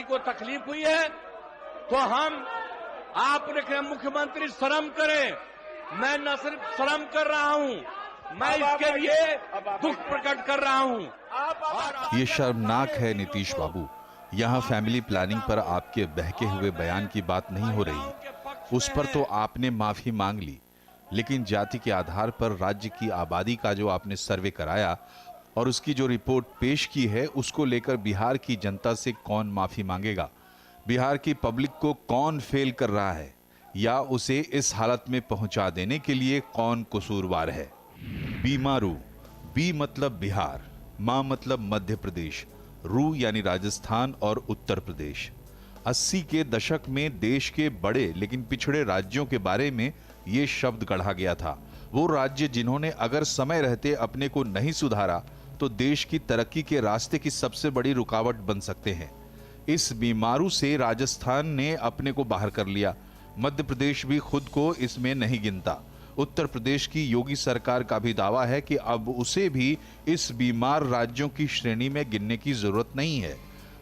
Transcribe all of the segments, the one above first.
को तकलीफ हुई है तो हम आपने कहा मुख्यमंत्री शर्म करें। मैं न सिर्फ शर्म कर रहा हूं, मैं इसके लिए दुख प्रकट कर रहा हूं। ये शर्मनाक है नीतीश बाबू। यहाँ फैमिली प्लानिंग पर आपके बहके हुए बयान की बात नहीं हो रही, उस पर तो आपने माफी मांग ली, लेकिन जाति के आधार पर राज्य की आबादी का जो आपने सर्वे कराया और उसकी जो रिपोर्ट पेश की है, उसको लेकर बिहार की जनता से कौन माफी मांगेगा? बिहार की पब्लिक को कौन फेल कर रहा है या उसे इस हालत में पहुंचा देने के लिए कौन कसूरवार है? बीमारू, बी मतलब बिहार, मां मतलब मध्य प्रदेश, रू यानी राजस्थान और उत्तर प्रदेश। 80 के दशक में देश के बड़े लेकिन पिछड़े राज्यों के बारे में ये शब्द गढ़ा गया था। वो राज्य जिन्होंने अगर समय रहते अपने को नहीं सुधारा तो देश की तरक्की के रास्ते की सबसे बड़ी रुकावट बन सकते हैं। इस बीमारू से राजस्थान ने अपने को बाहर कर लिया। मध्य प्रदेश भी खुद को इसमें नहीं गिनता। उत्तर प्रदेश की योगी सरकार का भी दावा है कि अब उसे भी इस बीमार राज्यों की श्रेणी में गिनने की जरूरत नहीं है।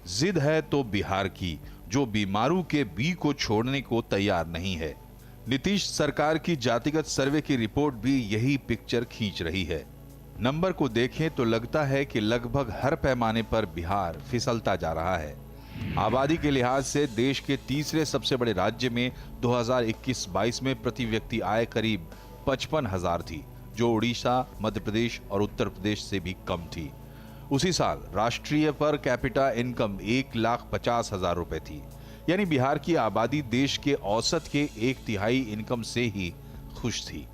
जिद है तो बिहार की, जो बीमारू के बी को छोड़ने को तैयार नहीं है। नीतीश सरकार की जातिगत सर्वे की रिपोर्ट भी यही पिक्चर खींच रही है। नंबर को देखें तो लगता है कि लगभग हर पैमाने पर बिहार फिसलता जा रहा है। आबादी के लिहाज से देश के तीसरे सबसे बड़े राज्य में 2021-22 में प्रति व्यक्ति आय करीब 55,000 थी, जो उड़ीसा, मध्य प्रदेश और उत्तर प्रदेश से भी कम थी। उसी साल राष्ट्रीय पर कैपिटा इनकम 1,50,000 रुपए थी, यानी बिहार की आबादी देश के औसत के 1/3 इनकम से ही खुश थी।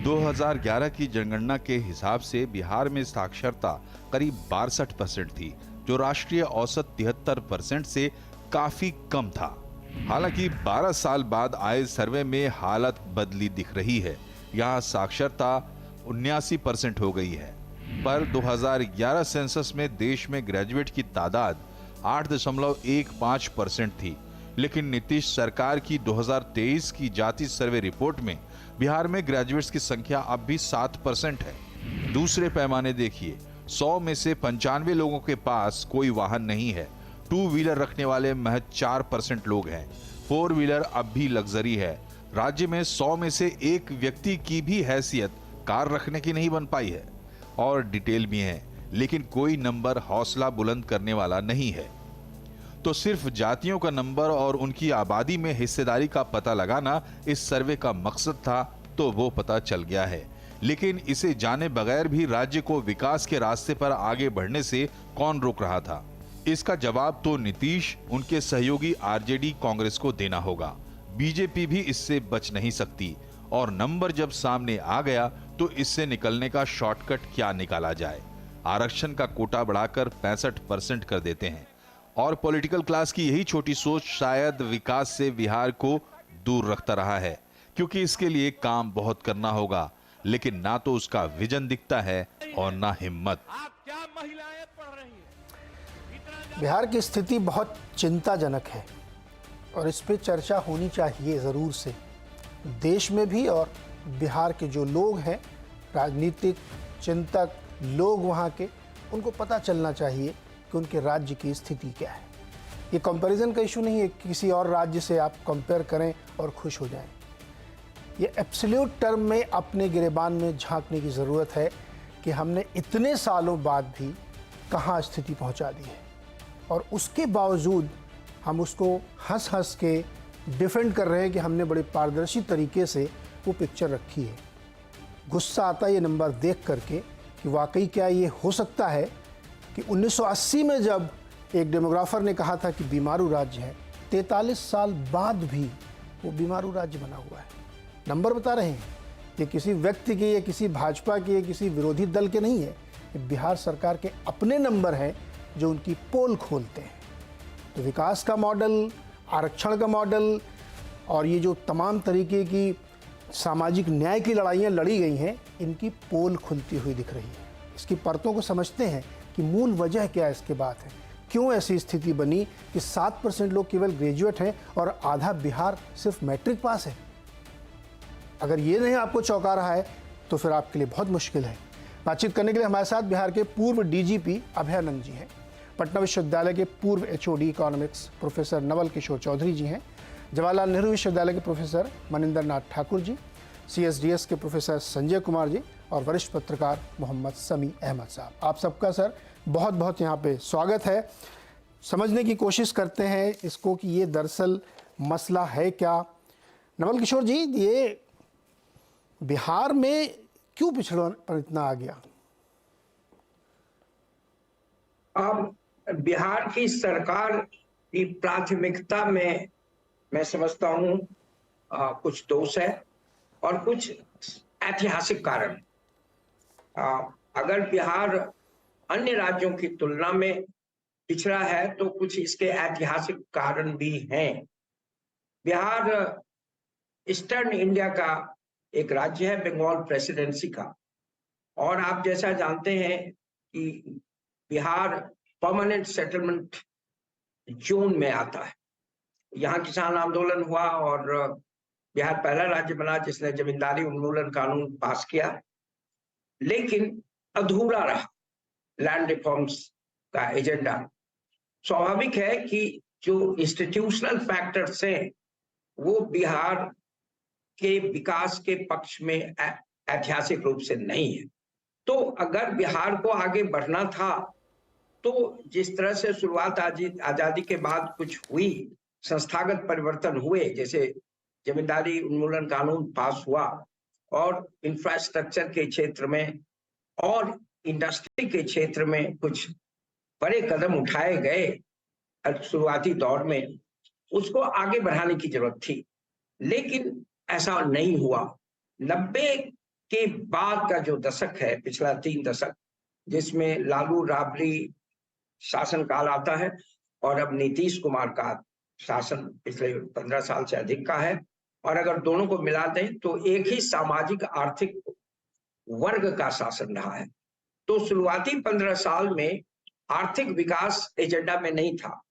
2011 की जनगणना के हिसाब से बिहार में साक्षरता करीब 62% थी, जो राष्ट्रीय औसत 73% से काफी कम था। हालांकि 12 साल बाद आए सर्वे में हालत बदली दिख रही है। यहाँ साक्षरता 79% हो गई है, पर 2011 सेंसस में देश में ग्रेजुएट की तादाद 8.15% थी। लेकिन नीतीश सरकार की 2023 की जाति सर्वे रिपोर्ट में बिहार में ग्रेजुएट्स की संख्या अब भी 7% है। दूसरे पैमाने देखिए, 100 में से 95 लोगों के पास कोई वाहन नहीं है। 2 व्हीलर रखने वाले महज 4% लोग हैं। 4 व्हीलर अब भी लग्जरी है। राज्य में 100 में से एक व्यक्ति की भी हैसियत कार रखने की नहीं बन पाई है। और डिटेल भी है, लेकिन कोई नंबर हौसला बुलंद करने वाला नहीं है। तो सिर्फ जातियों का नंबर और उनकी आबादी में हिस्सेदारी का पता लगाना इस सर्वे का मकसद था, तो वो पता चल गया है। लेकिन इसे जाने बगैर भी राज्य को विकास के रास्ते पर आगे बढ़ने से कौन रोक रहा था? इसका जवाब तो नीतीश, उनके सहयोगी आरजेडी कांग्रेस को देना होगा। बीजेपी भी इससे बच नहीं सकती। और नंबर जब सामने आ गया तो इससे निकलने का शॉर्टकट क्या निकाला जाए? आरक्षण का कोटा बढ़ाकर 65% कर देते हैं। और पॉलिटिकल क्लास की यही छोटी सोच शायद विकास से बिहार को दूर रखता रहा है, क्योंकि इसके लिए काम बहुत करना होगा, लेकिन ना तो उसका विजन दिखता है और ना हिम्मत। आप क्या महिलाएं पढ़ रही हैं? बिहार की स्थिति बहुत चिंताजनक है और इस पे चर्चा होनी चाहिए ज़रूर से, देश में भी और बिहार के जो लोग हैं, राजनीतिक चिंतक लोग वहाँ के, उनको पता चलना चाहिए कि उनके राज्य की स्थिति क्या है। ये कंपैरिजन का इशू नहीं है कि किसी और राज्य से आप कंपेयर करें और खुश हो जाएं। ये एब्सोल्यूट टर्म में अपने गिरेबान में झांकने की ज़रूरत है कि हमने इतने सालों बाद भी कहाँ स्थिति पहुँचा दी है, और उसके बावजूद हम उसको हंस हंस के डिफेंड कर रहे हैं कि हमने बड़े पारदर्शी तरीके से वो पिक्चर रखी है। गुस्सा आता है ये नंबर देख करके कि वाकई क्या ये हो सकता है कि 1980 में जब एक डेमोग्राफर ने कहा था कि बीमारू राज्य है, 43 साल बाद भी वो बीमारू राज्य बना हुआ है। नंबर बता रहे हैं, ये किसी व्यक्ति के, ये किसी भाजपा के, ये किसी विरोधी दल के नहीं है, ये बिहार सरकार के अपने नंबर हैं जो उनकी पोल खोलते हैं। तो विकास का मॉडल, आरक्षण का मॉडल और ये जो तमाम तरीके की सामाजिक न्याय की लड़ाइयाँ लड़ी गई हैं, इनकी पोल खुलती हुई दिख रही है। इसकी परतों को समझते हैं कि मूल वजह क्या है, इसके बात है क्यों ऐसी स्थिति बनी कि 7% लोग केवल ग्रेजुएट हैं और आधा बिहार सिर्फ मैट्रिक पास है। अगर ये नहीं आपको चौंका रहा है तो फिर आपके लिए बहुत मुश्किल है। बातचीत करने के लिए हमारे साथ बिहार के पूर्व डीजीपी अभय आनंद जी हैं। पटना विश्वविद्यालय के पूर्व HOD economics professor Naval Kishore Chaudhary जी हैं, जवाहरलाल नेहरू विश्वविद्यालय के प्रोफेसर मनिंदर नाथ ठाकुर जी, CSDS के प्रोफेसर संजय कुमार जी और वरिष्ठ पत्रकार मोहम्मद समी अहमद साहब। आप सबका सर बहुत बहुत यहाँ पे स्वागत है। समझने की कोशिश करते हैं इसको कि ये दरअसल मसला है क्या। नवल किशोर जी, ये बिहार में क्यों पिछड़ोपन इतना आ गया? अब बिहार की सरकार की प्राथमिकता में मैं समझता हूं कुछ दोष है और कुछ ऐतिहासिक कारण। अगर बिहार अन्य राज्यों की तुलना में पिछड़ा है तो कुछ इसके ऐतिहासिक कारण भी हैं। बिहार ईस्टर्न इंडिया का एक राज्य है, बंगाल प्रेसिडेंसी का, और आप जैसा जानते हैं कि बिहार परमानेंट सेटलमेंट जोन में आता है। यहाँ किसान आंदोलन हुआ और बिहार पहला राज्य बना जिसने जमींदारी उन्मूलन कानून पास किया, लेकिन अधूरा रहा लैंड रिफॉर्म्स का एजेंडा। स्वाभाविक है कि जो इंस्टीट्यूशनल फैक्टर्स हैं वो बिहार के विकास के पक्ष में ऐतिहासिक रूप से नहीं है। तो अगर बिहार को आगे बढ़ना था तो जिस तरह से शुरुआत आजादी के बाद कुछ हुई, संस्थागत परिवर्तन हुए, जैसे जमींदारी उन्मूलन कानून पास हुआ और इंफ्रास्ट्रक्चर के क्षेत्र में और इंडस्ट्री के क्षेत्र में कुछ बड़े कदम उठाए गए शुरुआती दौर में, उसको आगे बढ़ाने की जरूरत थी, लेकिन ऐसा नहीं हुआ। 90 के बाद का जो दशक है, पिछला 3 दशक, जिसमें लालू राबड़ी शासनकाल आता है और अब नीतीश कुमार का शासन पिछले 15 साल से अधिक का है, और अगर दोनों को मिला दें तो एक ही सामाजिक आर्थिक वर्ग का शासन रहा है। तो शुरुआती 15 साल में आर्थिक विकास एजेंडा में नहीं था।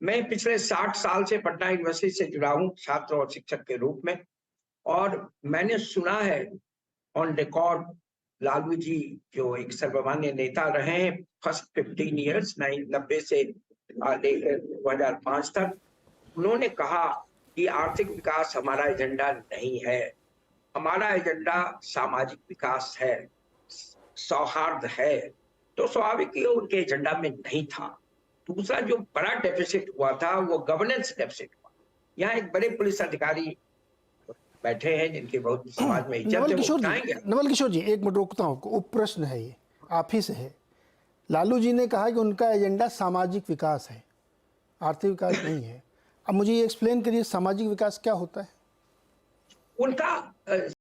मैं पिछले 60 साल से पटना यूनिवर्सिटी से जुड़ा हूं छात्र और शिक्षक के रूप में, और मैंने सुना है ऑन रिकॉर्ड लालू जी जो एक सर्वमान्य नेता रहे हैं फर्स्ट 15 ईयर्स 90 से लेकर 2005 तक, उन्होंने कहा कि आर्थिक विकास हमारा एजेंडा नहीं है, हमारा एजेंडा सामाजिक विकास है, सौहार्द है। तो स्वाभाविक ही उनके एजेंडा में नहीं था। दूसरा जो बड़ा डेफिसिट हुआ था वो गवर्नेंस डेफिसिट हुआ। यहाँ एक बड़े पुलिस अधिकारी बैठे हैं जिनकी बहुत समाज में इज्जत है। नवल किशोर जी, एक मिनट रोकता हूँ, उप प्रश्न है ये, आप ही से है। लालू जी ने कहा कि उनका एजेंडा सामाजिक विकास है, आर्थिक विकास नहीं है। अब मुझे ये एक्सप्लेन करिए, सामाजिक विकास क्या होता है? उनका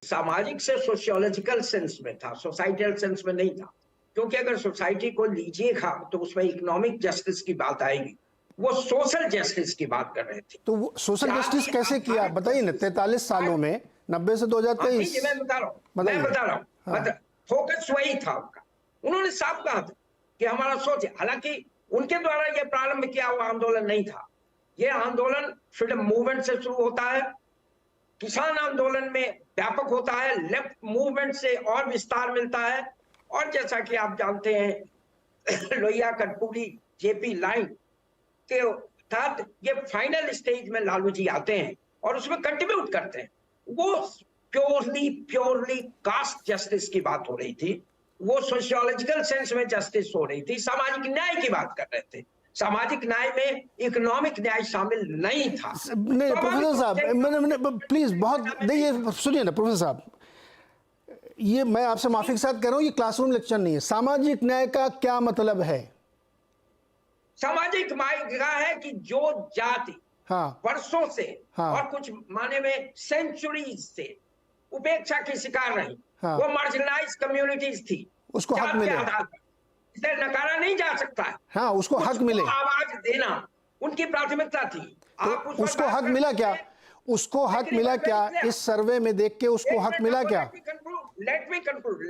सामाजिक से सोशियोलॉजिकल सेंस में था, सोसाइटल सेंस में नहीं था, क्योंकि अगर सोसाइटी को लीजिएगा तो उसमें इकोनॉमिक जस्टिस की बात आएगी। वो सोशल जस्टिस की बात कर रहे थे। तो वो सोशल जस्टिस कैसे किया बताइए ना, 43 सालों में 90 से 2023। मैं बता रहा हूँ फोकस वही था उनका। उन्होंने साफ कहा था कि हमारा सोच है, हालांकि उनके द्वारा यह प्रारंभ किया हुआ आंदोलन नहीं था। यह आंदोलन फ्रीडम मूवमेंट से शुरू होता है, किसान आंदोलन में व्यापक होता है, लेफ्ट मूवमेंट से और विस्तार मिलता है, और जैसा कि आप जानते हैं लोहिया कटपुड़ी जेपी लाइन के तहत ये फाइनल स्टेज में लालू जी आते हैं और उसमें कंट्रीब्यूट करते हैं। वो प्योरली कास्ट जस्टिस की बात हो रही थी, वो सोशियोलॉजिकल सेंस में जस्टिस हो रही थी, सामाजिक न्याय की बात कर रहे थे। सामाजिक न्याय में इकोनॉमिक न्याय शामिल नहीं था। नहीं प्रोफेसर साहब, मैंने प्लीज बहुत नहीं, ये सुनिए ना प्रोफेसर साहब, ये मैं आपसे माफी के साथ कह रहा हूँ, ये क्लासरूम लेक्चर नहीं है। सामाजिक न्याय का क्या मतलब है? सामाजिक न्याय का है कि जो जाति वर्षों से और कुछ माने में सेंचुरीज से उपेक्षा की शिकार रही, वो मार्जिनलाइज कम्युनिटीज थी, उसको हक मिले, इसे नकारा नहीं जा सकता है। हाँ, उसको हक मिले, आवाज देना उनकी प्राथमिकता थी। आप उसको हक मिला क्या? उसको हक मिला क्या? इस सर्वे में देख के उसको हक मिला क्या? Let me conclude.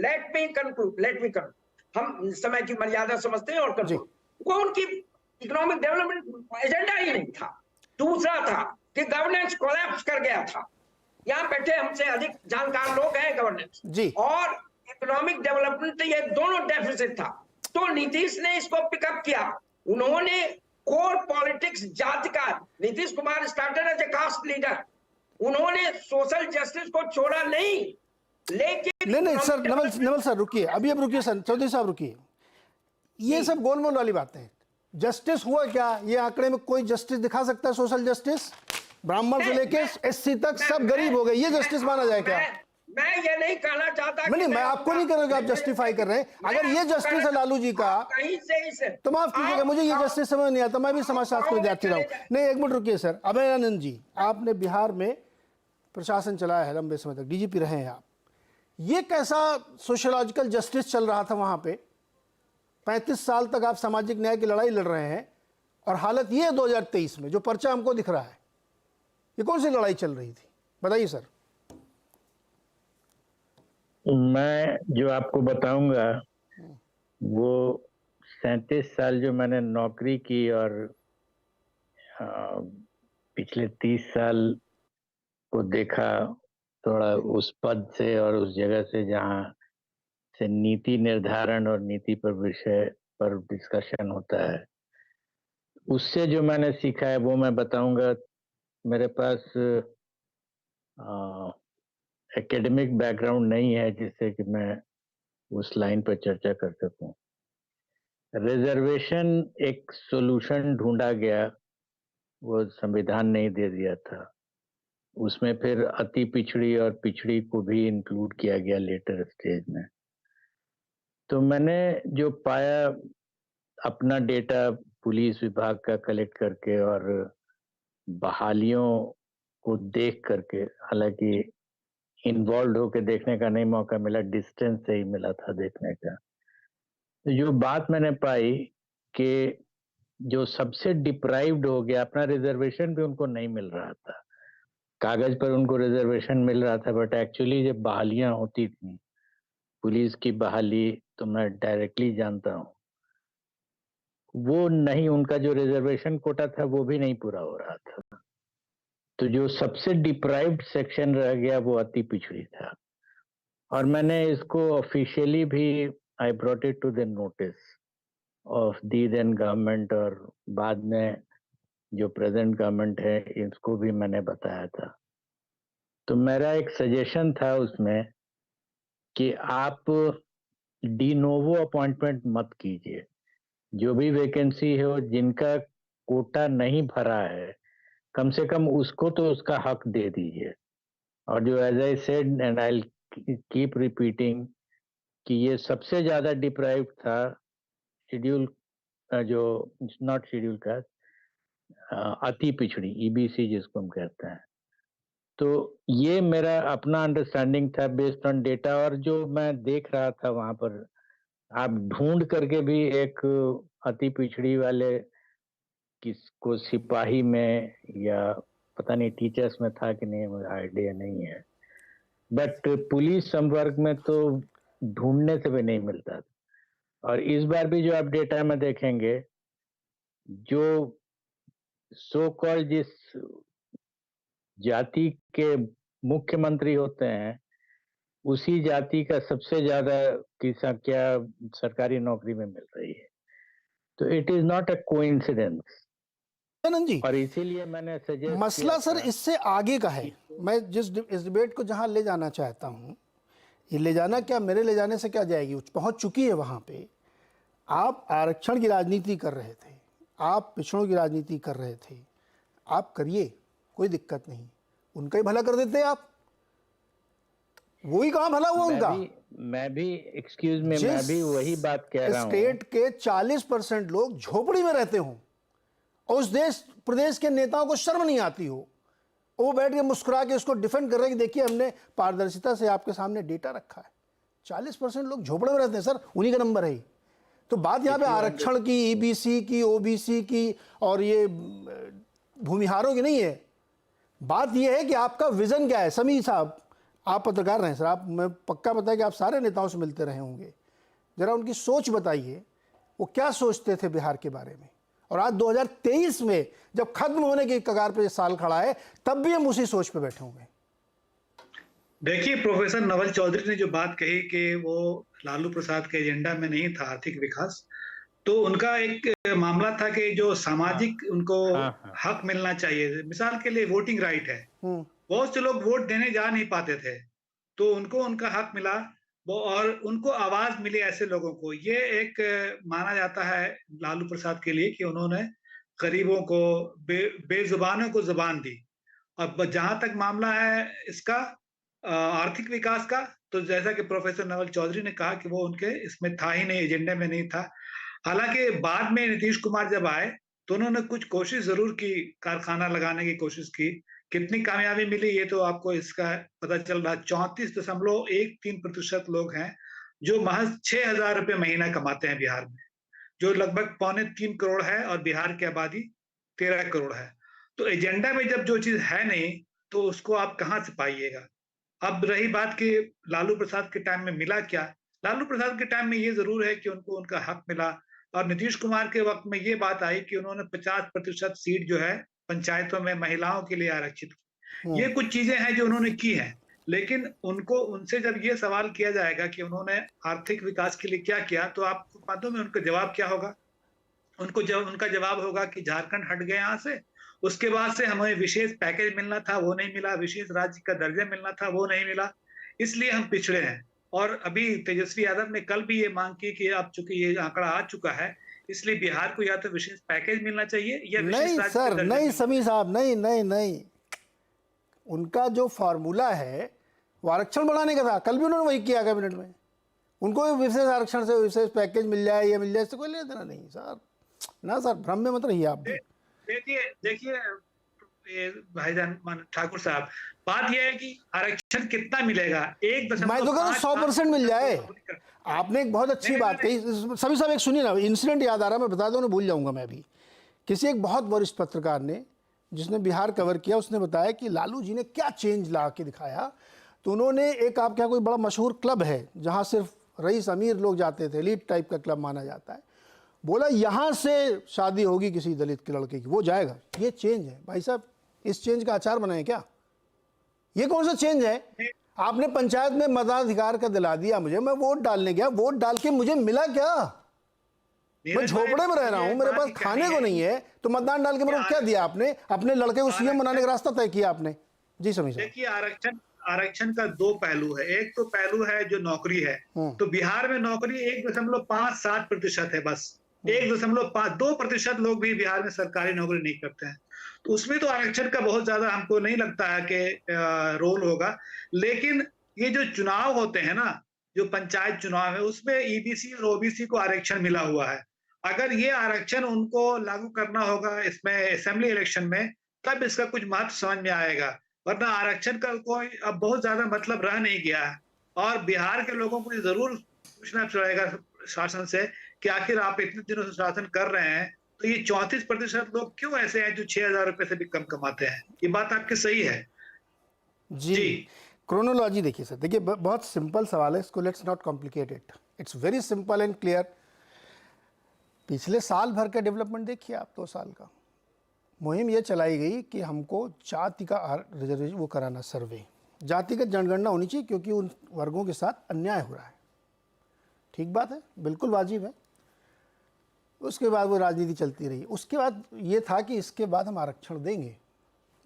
हम समय की मर्यादा समझते हैं और कंक्लूड। वो उनकी इकोनॉमिक डेवलपमेंट एजेंडा ही नहीं था। दूसरा था कि गवर्नेंस कोलैप्स कर गया था। यहाँ बैठे हमसे अधिक जानकार लोग हैं गवर्नेंस और इकोनॉमिक डेवलपमेंट, ये दोनों डेफिसिट था। तो नीतीश ने इसको पिकअप किया उन्होंने कोर पॉलिटिक्स जाति का, Nitish Kumar started as a caste leader, उन्होंने सोशल जस्टिस को छोड़ा नहीं, लेकिन नहीं सर, नवल सर रुकिए, अभी अब रुकिए सर, चौधरी साहब रुकिए, ये सब गोलमोल वाली बातें हैं। जस्टिस हुआ क्या? ये आंकड़े में कोई जस्टिस दिखा सकता है? सोशल जस्टिस, ब्राह्मण से लेके एससी तक सब गरीब हो गए, ये जस्टिस माना जाए क्या? मैं ये नहीं कहना चाहता, नहीं, मैं आपको नहीं कह रहा कि आप जस्टिफाई कर रहे हैं। अगर ये जस्टिस है लालू जी का, कहीं से इसे तो माफ कीजिएगा, मुझे ये जस्टिस समझ नहीं आता, मैं भी समाजशास्त्र का विद्यार्थी रहा हूं। नहीं, एक मिनट रुकिए सर। अभयानंद जी, आपने बिहार में प्रशासन चलाया है लंबे समय तक, डीजीपी रहे हैं आप, ये कैसा सोशियोलॉजिकल जस्टिस चल रहा था वहां पे? 35 साल तक आप सामाजिक न्याय की लड़ाई लड़ रहे हैं, और हालत ये 2023 में जो पर्चा हमको दिख रहा है, ये कौन सी लड़ाई चल रही थी? बताइए सर। मैं जो आपको बताऊंगा वो 37 साल जो मैंने नौकरी की और पिछले 30 साल को देखा, थोड़ा उस पद से और उस जगह से जहाँ से नीति निर्धारण और नीति पर विषय पर डिस्कशन होता है, उससे जो मैंने सीखा है वो मैं बताऊंगा। मेरे पास एकेडमिक बैकग्राउंड नहीं है जिससे कि मैं उस लाइन पर चर्चा कर सकूं। रिजर्वेशन एक सॉल्यूशन ढूंढा गया, वो संविधान नहीं दे दिया था। उसमें फिर अति पिछड़ी और पिछड़ी को भी इंक्लूड किया गया लेटर स्टेज में। तो मैंने जो पाया, अपना डेटा पुलिस विभाग का कलेक्ट करके और बहालियों को देख करके, हालांकि इन्वॉल्व होकर देखने का नहीं मौका मिला, डिस्टेंस से ही मिला था देखने का। तो जो बात मैंने पाई कि जो सबसे डिप्राइव्ड हो गया, अपना रिजर्वेशन भी उनको नहीं मिल रहा था, कागज पर उनको रिजर्वेशन मिल रहा था, बट एक्चुअली जब बहालियां होती थी, पुलिस की बहाली तो मैं डायरेक्टली जानता हूँ, वो नहीं, उनका जो रिजर्वेशन कोटा था वो भी नहीं पूरा हो रहा था। तो जो सबसे डिप्राइव्ड सेक्शन रह गया वो अति पिछड़ी था। और मैंने इसको ऑफिशियली भी, I brought it to the notice of the then government, और बाद में जो प्रेजेंट गवर्नमेंट है इसको भी मैंने बताया था। तो मेरा एक सजेशन था उसमें कि आप डी नोवो अपॉइंटमेंट मत कीजिए। जो भी वैकेंसी हो, जिनका कोटा नहीं भरा है, कम से कम उसको तो उसका हक दे दीजिए। और जो as I said and I keep repeating कि ये सबसे ज्यादा डिप्राइव था शेड्यूल, जो नॉट शेड्यूल कास्ट, अति पिछड़ी, ईबीसी जिसको हम कहते हैं। तो ये मेरा अपना अंडरस्टैंडिंग था बेस्ड ऑन डेटा, और जो मैं देख रहा था वहां पर, आप ढूंढ करके भी एक अति पिछड़ी वाले किसको सिपाही में या पता नहीं टीचर्स में था कि नहीं, मुझे आइडिया नहीं है, बट पुलिस संवर्ग में तो ढूंढने से भी नहीं मिलता था। और इस बार भी जो आप डेटा में देखेंगे, जो सो कॉल्ड जिस जाति के मुख्यमंत्री होते हैं, उसी जाति का सबसे ज्यादा की संख्या सरकारी नौकरी में मिल रही है। तो it is not a coincidence. जी, और इसीलिए मैंने सजेस्ट मसला सर इससे आगे का है। मैं इस डिबेट को जहां ले जाना चाहता हूं, ये ले जाना क्या, मेरे ले जाने से क्या जाएगी, पहुंच चुकी है वहां पे। आप आरक्षण की राजनीति कर रहे थे, आप पिछड़ों की राजनीति कर रहे थे, आप करिए, कोई दिक्कत नहीं, उनका ही भला कर देते आप। वही कहाँ भला हुआ उनका? मैं भी एक्सक्यूज मी, मैं भी वही बात कह रहा हूँ। स्टेट के 40% लोग झोपड़ी में रहते हों और उस देश प्रदेश के नेताओं को शर्म नहीं आती हो, वो बैठ के मुस्कुरा के उसको डिफेंड कर रहे हैं कि देखिए हमने पारदर्शिता से आपके सामने डेटा रखा है। 40% लोग झोपड़े में रहते हैं सर, उन्हीं का नंबर है। तो बात यहाँ पे आरक्षण की, ईबीसी की, ओबीसी की और ये भूमिहारों की नहीं है। बात यह है कि आपका विजन क्या है। समीर साहब, आप पत्रकार रहे हैं सर, आप, मैं पक्का पता है कि आप सारे नेताओं से मिलते रहे होंगे, जरा उनकी सोच बताइए, वो क्या सोचते थे बिहार के बारे में। और आज 2023 में जब खत्म होने की कगार पे साल खड़ा है, तब भी हम उसी सोच पे बैठे होंगे। देखिए, प्रोफेसर नवल चौधरी ने जो बात कही कि वो लालू प्रसाद के एजेंडा में नहीं था आर्थिक विकास, तो उनका एक मामला था कि जो सामाजिक उनको हाँ। हक मिलना चाहिए, मिसाल के लिए वोटिंग राइट है, हम्म, बहुत से लोग वोट देने जा नहीं पाते थे, तो उनको उनका हक मिला, वो और उनको आवाज मिली ऐसे लोगों को। ये एक माना जाता है लालू प्रसाद के लिए कि उन्होंने गरीबों को, बेजुबानों को जुबान दी। अब जहां तक मामला है इसका आर्थिक विकास का, तो जैसा कि प्रोफेसर नवल चौधरी ने कहा कि वो उनके इसमें था ही नहीं, एजेंडे में नहीं था। हालांकि बाद में नीतीश कुमार जब आए तो उन्होंने कुछ कोशिश जरूर की, कारखाना लगाने की कोशिश की। कितनी कामयाबी मिली ये तो आपको इसका पता चल रहा। 34.13% लोग हैं जो महज 6,000 रुपये महीना कमाते हैं बिहार में, जो लगभग 2.25 करोड़ है, और बिहार की आबादी 13 करोड़ है। तो एजेंडा में जब जो चीज है नहीं तो उसको आप कहाँ से पाइएगा। अब रही बात कि लालू प्रसाद के टाइम में मिला क्या, लालू प्रसाद के टाइम में ये जरूर है कि उनको उनका हक मिला, और नीतीश कुमार के वक्त में ये बात आई कि उन्होंने 50% सीट जो है पंचायतों में महिलाओं के लिए आरक्षित की। ये कुछ चीजें हैं जो उन्होंने की हैं, लेकिन उनको उनसे जब ये सवाल किया जाएगा कि उन्होंने आर्थिक विकास के लिए क्या किया, तो आपको मालूम है उनका जवाब क्या होगा। उनका जवाब होगा कि झारखंड हट गए यहाँ से, उसके बाद से हमें विशेष पैकेज मिलना था वो नहीं मिला, विशेष राज्य का दर्जा मिलना था वो नहीं मिला, इसलिए हम पिछड़े हैं। और अभी तेजस्वी यादव ने कल भी ये मांग की कि अब चूंकि ये आंकड़ा आ चुका है, इसलिए बिहार को या तो विशेष पैकेज मिलना चाहिए या विशेष नहीं राज्य का सर, दर्जा नहीं मिलना समीर साहब, नहीं नहीं नहीं, उनका जो फार्मूला है वो आरक्षण बढ़ाने का था। कल भी उन्होंने वही किया कैबिनेट में। उनको विशेष आरक्षण से विशेष पैकेज मिल जाए या मिल जाए, इससे कोई लेना देना नहीं सर। ना सर, भ्रम में मत रहिए आप भी। देखिए भाईजान ठाकुर साहब, बात यह है कि आरक्षण कितना मिलेगा, मैं तो कहूँ 100% मिल जाए। आपने एक बहुत अच्छी बात कही। सभी साहब एक सुनिए ना, इंसिडेंट याद आ रहा, मैं बता दूं, भूल जाऊंगा मैं भी। किसी एक बहुत वरिष्ठ पत्रकार ने, जिसने बिहार कवर किया, उसने बताया कि लालू जी ने क्या चेंज ला के दिखाया। तो उन्होंने एक, आपके यहाँ कोई बड़ा मशहूर क्लब है जहाँ सिर्फ रईस अमीर लोग जाते थे, एलीट टाइप का क्लब माना जाता है, बोला यहाँ से शादी होगी किसी दलित के लड़के की, वो जाएगा। ये चेंज है भाई साहब, इस चेंज का आचार बनाए क्या? ये कौन सा चेंज है? आपने पंचायत में मताधिकार का दिला दिया मुझे, मैं वोट डालने गया, वोट डाल के मुझे मिला क्या? मैं झोपड़े में रह रहा हूं, मेरे पास खाने को नहीं है, तो मतदान डाल के मेरे को क्या दिया आपने? अपने लड़के को सीएम बनाने का रास्ता तय किया आपने। जी समीर साहब, देखिए आरक्षण का दो पहलू है। एक तो पहलू है जो नौकरी है, तो बिहार में नौकरी 1.57% है बस। 1.52% लोग भी बिहार में सरकारी नौकरी नहीं करते हैं, तो उसमें तो आरक्षण का बहुत ज्यादा हमको नहीं लगता है कि रोल होगा। लेकिन ये जो चुनाव होते हैं ना, जो पंचायत चुनाव है, उसमें ईबीसी और ओबीसी को आरक्षण मिला हुआ है। अगर ये आरक्षण उनको लागू करना होगा इसमें असेंबली इलेक्शन में, तब इसका कुछ महत्व समझ में आएगा, वरना आरक्षण का कोई अब बहुत ज्यादा मतलब रह नहीं गया है। और बिहार के लोगों को जरूर पूछना पड़ेगा शासन से कि आखिर आप इतने दिनों से शासन कर रहे हैं, तो ये 34% लोग क्यों ऐसे हैं जो 6,000 रुपए से भी कम कमाते हैं। ये बात आपकी सही है जी। क्रोनोलॉजी देखिए सर, देखिए बहुत सिंपल सवाल है, इसको let's not complicate it, it's very simple and clear. पिछले साल भर का डेवलपमेंट देखिए आप, 2 साल का मुहिम ये चलाई गई कि हमको जाति का रिजर्वेशन वो कराना, सर्वे, जातिगत जनगणना होनी चाहिए, क्योंकि उन वर्गों के साथ अन्याय हो रहा है। ठीक बात है, बिल्कुल वाजिब है। उसके बाद वो राजनीति चलती रही। उसके बाद ये था कि इसके बाद हम आरक्षण देंगे,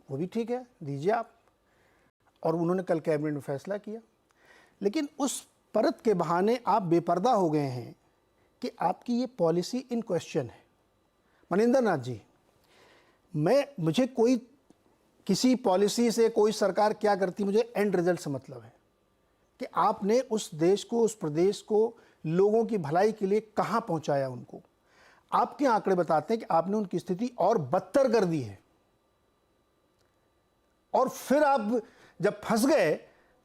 वो भी ठीक है, दीजिए आप। और उन्होंने कल कैबिनेट में फैसला किया। लेकिन उस परत के बहाने आप बेपर्दा हो गए हैं कि आपकी ये पॉलिसी इन क्वेश्चन है। मनिंदर नाथ जी, मुझे कोई किसी पॉलिसी से कोई सरकार क्या करती, मुझे एंड रिजल्ट से मतलब है कि आपने उस देश को, उस प्रदेश को लोगों की भलाई के लिए कहाँ पहुँचाया उनको। आपके आंकड़े बताते हैं कि आपने उनकी स्थिति और बदतर कर दी है। और फिर आप जब फंस गए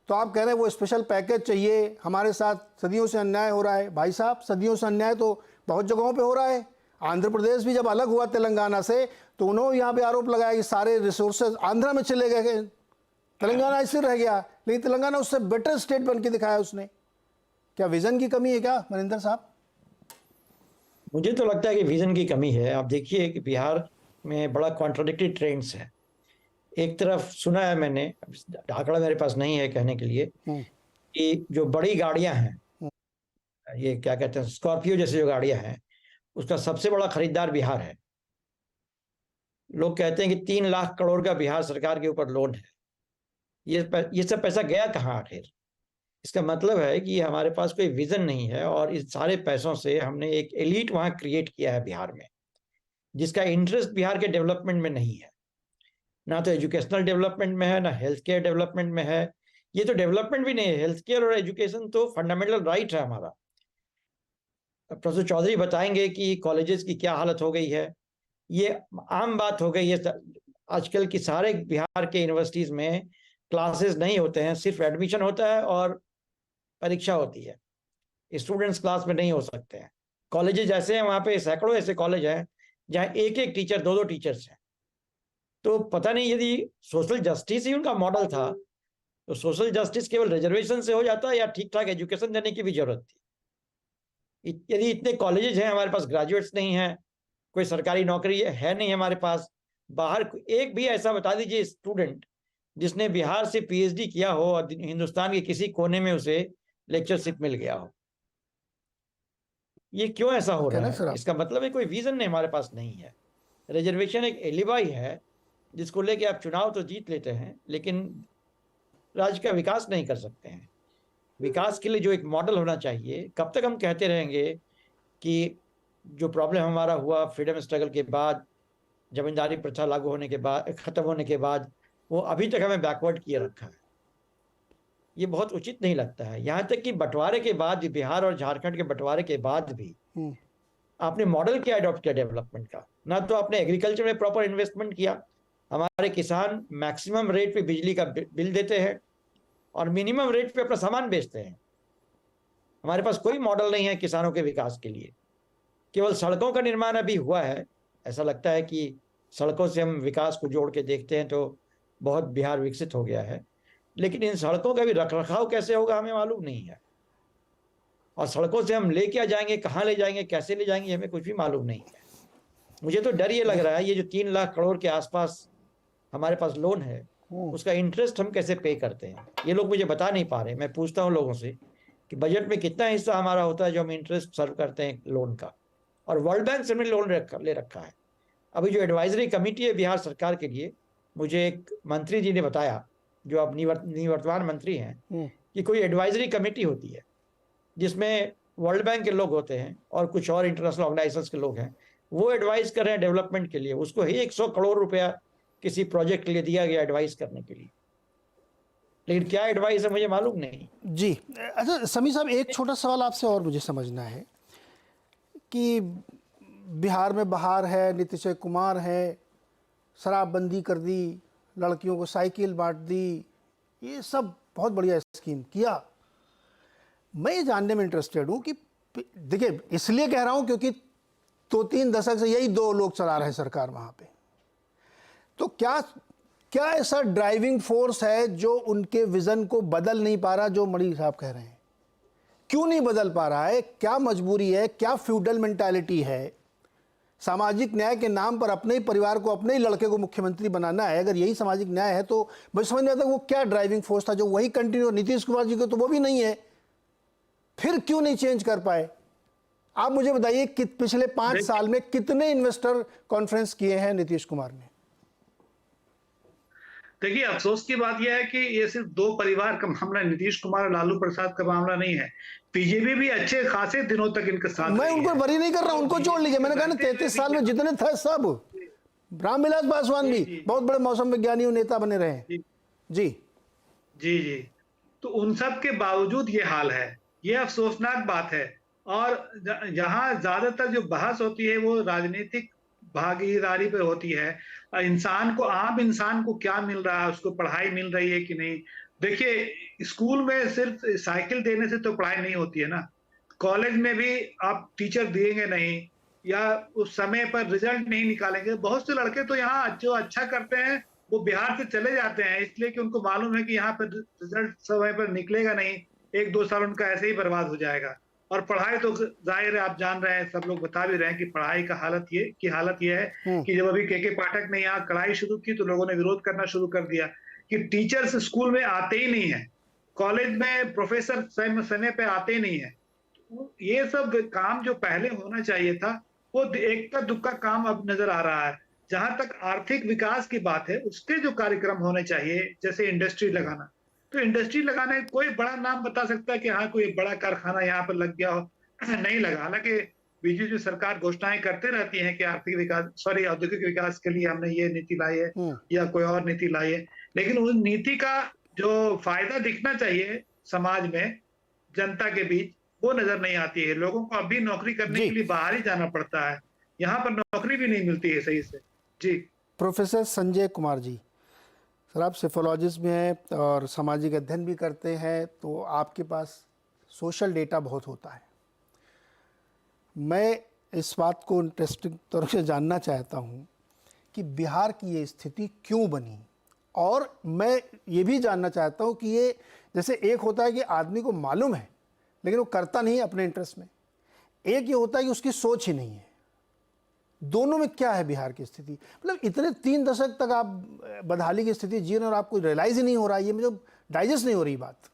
तो आप कह रहे हैं वो स्पेशल पैकेज चाहिए, हमारे साथ सदियों से अन्याय हो रहा है। भाई साहब, सदियों से अन्याय तो बहुत जगहों पे हो रहा है। आंध्र प्रदेश भी जब अलग हुआ तेलंगाना से, तो उन्होंने यहाँ पे आरोप लगाया कि सारे रिसोर्सेज आंध्रा में चले गए, तेलंगाना ऐसे रह गया। लेकिन तेलंगाना उससे बेटर स्टेट बन के दिखाया उसने। क्या विजन की कमी है क्या मनिंदर साहब? मुझे तो लगता है कि विजन की कमी है। आप देखिए कि बिहार में बड़ा कॉन्ट्राडिक्टरी ट्रेंड्स है। एक तरफ सुना है मैंने, आंकड़ा मेरे पास नहीं है कहने के लिए, कि जो बड़ी गाड़ियां हैं, ये क्या कहते हैं, स्कॉर्पियो जैसे जो गाड़ियां हैं, उसका सबसे बड़ा खरीदार बिहार है। लोग कहते हैं कि 3 लाख करोड़ का बिहार सरकार के ऊपर लोन है। ये सब पैसा गया कहाँ आखिर? इसका मतलब है कि हमारे पास कोई विजन नहीं है और इस सारे पैसों से हमने एक एलीट वहां क्रिएट किया है बिहार में, जिसका इंटरेस्ट बिहार के डेवलपमेंट में नहीं है। ना तो एजुकेशनल डेवलपमेंट में है, ना हेल्थ केयर डेवलपमेंट में है। ये तो डेवलपमेंट भी नहीं है, हेल्थ केयर और एजुकेशन तो फंडामेंटल राइट है हमारा। प्रोफेसर चौधरी बताएंगे कि कॉलेजेस की क्या हालत हो गई है। ये आम बात हो गई है आजकल की सारे बिहार के यूनिवर्सिटीज में क्लासेस नहीं होते हैं, सिर्फ एडमिशन होता है और परीक्षा होती है। स्टूडेंट्स क्लास में नहीं हो सकते हैं। कॉलेजेस जैसे हैं वहाँ पे सैकड़ों ऐसे कॉलेज हैं जहाँ एक एक टीचर, दो दो टीचर्स हैं। तो पता नहीं, यदि सोशल जस्टिस ही उनका मॉडल था तो सोशल जस्टिस केवल रिजर्वेशन से हो जाता या ठीक ठाक एजुकेशन देने की भी जरूरत थी? यदि इतने कॉलेजेस हैं, हमारे पास ग्रेजुएट्स नहीं हैं, कोई सरकारी नौकरी है नहीं हमारे पास, बाहर एक भी ऐसा बता दीजिए स्टूडेंट जिसने बिहार से पीएचडी किया हो और हिंदुस्तान के किसी कोने में उसे लेक्चरशिप मिल गया हो। ये क्यों ऐसा हो रहा है? इसका मतलब है कोई विजन नहीं हमारे पास नहीं है। रिजर्वेशन एक एलिबाई है जिसको लेके आप चुनाव तो जीत लेते हैं लेकिन राज्य का विकास नहीं कर सकते हैं। विकास के लिए जो एक मॉडल होना चाहिए। कब तक हम कहते रहेंगे कि जो प्रॉब्लम हमारा हुआ फ्रीडम स्ट्रगल के बाद, जमींदारी प्रथा लागू होने के बाद, खत्म होने के बाद, वो अभी तक हमें बैकवर्ड किए रखा है। ये बहुत उचित नहीं लगता है। यहाँ तक कि बंटवारे के बाद, बिहार और झारखंड के बंटवारे के बाद भी आपने मॉडल क्या अडॉप्ट किया डेवलपमेंट का? ना तो आपने एग्रीकल्चर में प्रॉपर इन्वेस्टमेंट किया। हमारे किसान मैक्सिमम रेट पे बिजली का बिल देते हैं और मिनिमम रेट पे अपना सामान बेचते हैं। हमारे पास कोई मॉडल नहीं है किसानों के विकास के लिए। केवल सड़कों का निर्माण अभी हुआ है। ऐसा लगता है कि सड़कों से हम विकास को जोड़ के देखते हैं तो बहुत बिहार विकसित हो गया है, लेकिन इन सड़कों का भी रखरखाव कैसे होगा हमें मालूम नहीं है। और सड़कों से हम ले क्या जाएंगे, कहाँ ले जाएंगे, कैसे ले जाएंगे, हमें कुछ भी मालूम नहीं है। मुझे तो डर ये लग रहा है ये जो 3 लाख करोड़ के आसपास हमारे पास लोन है उसका इंटरेस्ट हम कैसे पे करते हैं, ये लोग मुझे बता नहीं पा रहे। मैं पूछता हूँ लोगों से कि बजट में कितना हिस्सा हमारा होता है जो हम इंटरेस्ट सर्व करते हैं लोन का, और वर्ल्ड बैंक से हमने लोन ले रखा है। अभी जो एडवाइजरी कमेटी है बिहार सरकार के लिए, मुझे एक मंत्री जी ने बताया जो अब निवर्तमान मंत्री हैं कि कोई एडवाइजरी कमेटी होती है जिसमें वर्ल्ड बैंक के लोग होते हैं और कुछ और इंटरनेशनल ऑर्गेनाइजेशंस के लोग हैं। वो एडवाइस कर रहे हैं डेवलपमेंट के लिए। उसको ही 100 करोड़ रुपया किसी प्रोजेक्ट के लिए दिया गया एडवाइस करने के लिए, लेकिन क्या एडवाइस है मुझे मालूम नहीं। जी अच्छा समीर साहब, एक छोटा सवाल आपसे और मुझे समझना है कि बिहार में बहार है, नीतीश कुमार है, शराबबंदी कर दी, लड़कियों को साइकिल बांट दी, ये सब बहुत बढ़िया स्कीम किया। मैं ये जानने में इंटरेस्टेड हूँ कि देखिए, इसलिए कह रहा हूँ क्योंकि 2-3 दशक से यही 2 लोग चला रहे हैं सरकार वहाँ पे। तो क्या ऐसा ड्राइविंग फोर्स है जो उनके विजन को बदल नहीं पा रहा, जो मणि साहब कह रहे हैं? क्यों नहीं बदल पा रहा है? क्या मजबूरी है? क्या फ्यूडल मेंटालिटी है? सामाजिक न्याय के नाम पर अपने ही परिवार को, अपने ही लड़के को मुख्यमंत्री बनाना है। अगर यही सामाजिक न्याय है तो मैं समझ नहीं आता वो क्या ड्राइविंग फोर्स था जो वही कंटिन्यू। नीतीश कुमार जी को तो वो भी नहीं है, फिर क्यों नहीं चेंज कर पाए? आप मुझे बताइए कि पिछले 5 साल में कितने इन्वेस्टर कॉन्फ्रेंस किए हैं नीतीश कुमार ने? देखिए, अफसोस की बात यह है कि ये सिर्फ 2 परिवार का मामला, नीतीश कुमार और लालू प्रसाद का मामला नहीं है। बीजेपी भी अच्छे खासे दिनों तक इनके साथ, मैं उनको बरी नहीं कर रहा, उनको छोड़ लीजिए। मैंने कहा ना 33 साल में जितने थे सब, रामविलास पासवान भी बहुत बड़े मौसम विज्ञानी और नेता बने रहे। जी जी जी, तो उन सब के बावजूद ये हाल है। ये अफसोसनाक बात है। और जहां ज्यादातर जो बहस होती है वो राजनीतिक भागीदारी पे होती है। इंसान को, आम इंसान को क्या मिल रहा है, उसको पढ़ाई मिल रही है कि नहीं। देखिए, स्कूल में सिर्फ साइकिल देने से तो पढ़ाई नहीं होती है ना। कॉलेज में भी आप टीचर देंगे नहीं या उस समय पर रिजल्ट नहीं निकालेंगे। बहुत से लड़के तो यहाँ जो अच्छा करते हैं वो बिहार से चले जाते हैं इसलिए कि उनको मालूम है कि यहाँ पर रिजल्ट समय पर निकलेगा नहीं, 1-2 साल उनका ऐसे ही बर्बाद हो जाएगा। और पढ़ाई तो जाहिर है, आप जान रहे हैं, सब लोग बता भी रहे हैं कि पढ़ाई का हालत ये है कि जब अभी के पाठक ने यहाँ कढ़ाई शुरू की तो लोगों ने विरोध करना शुरू कर दिया कि टीचर्स स्कूल में आते ही नहीं है, कॉलेज में प्रोफेसर समय पे आते ही नहीं है। ये सब काम जो पहले होना चाहिए था वो एक का दुक्का काम अब नजर आ रहा है। जहां तक आर्थिक विकास की बात है, उसके जो कार्यक्रम होने चाहिए, जैसे इंडस्ट्री लगाना, तो इंडस्ट्री लगाने कोई बड़ा नाम बता सकता है कि हाँ कोई बड़ा कारखाना यहाँ पर लग गया हो, नहीं लगा। हालांकि बीजेपी सरकार घोषणाएं करते रहती है कि आर्थिक विकास औद्योगिक विकास के लिए हमने ये नीति लाई है या कोई और नीति लाई है, लेकिन उस नीति का जो फायदा दिखना चाहिए समाज में, जनता के बीच, वो नजर नहीं आती है। लोगों को अभी नौकरी करने के लिए बाहर ही जाना पड़ता है, यहाँ पर नौकरी भी नहीं मिलती है सही से। जी प्रोफेसर संजय कुमार जी, सर आप सेफोलॉजिस्ट भी हैं और सामाजिक अध्ययन भी करते हैं, तो आपके पास सोशल डेटा बहुत होता है। मैं इस बात को इंटरेस्टिंग तौर से जानना चाहता हूँ कि बिहार की ये स्थिति क्यों बनी, और मैं ये भी जानना चाहता हूँ कि ये जैसे एक होता है कि आदमी को मालूम है लेकिन वो करता नहीं है अपने इंटरेस्ट में, एक ये होता है कि उसकी सोच ही नहीं है। दोनों में क्या है बिहार की स्थिति? मतलब इतने 3 दशक तक आप बदहाली की स्थिति जी रहे और आपको रियलाइज ही नहीं हो रहा है, ये मुझे डाइजेस्ट नहीं हो रही बात।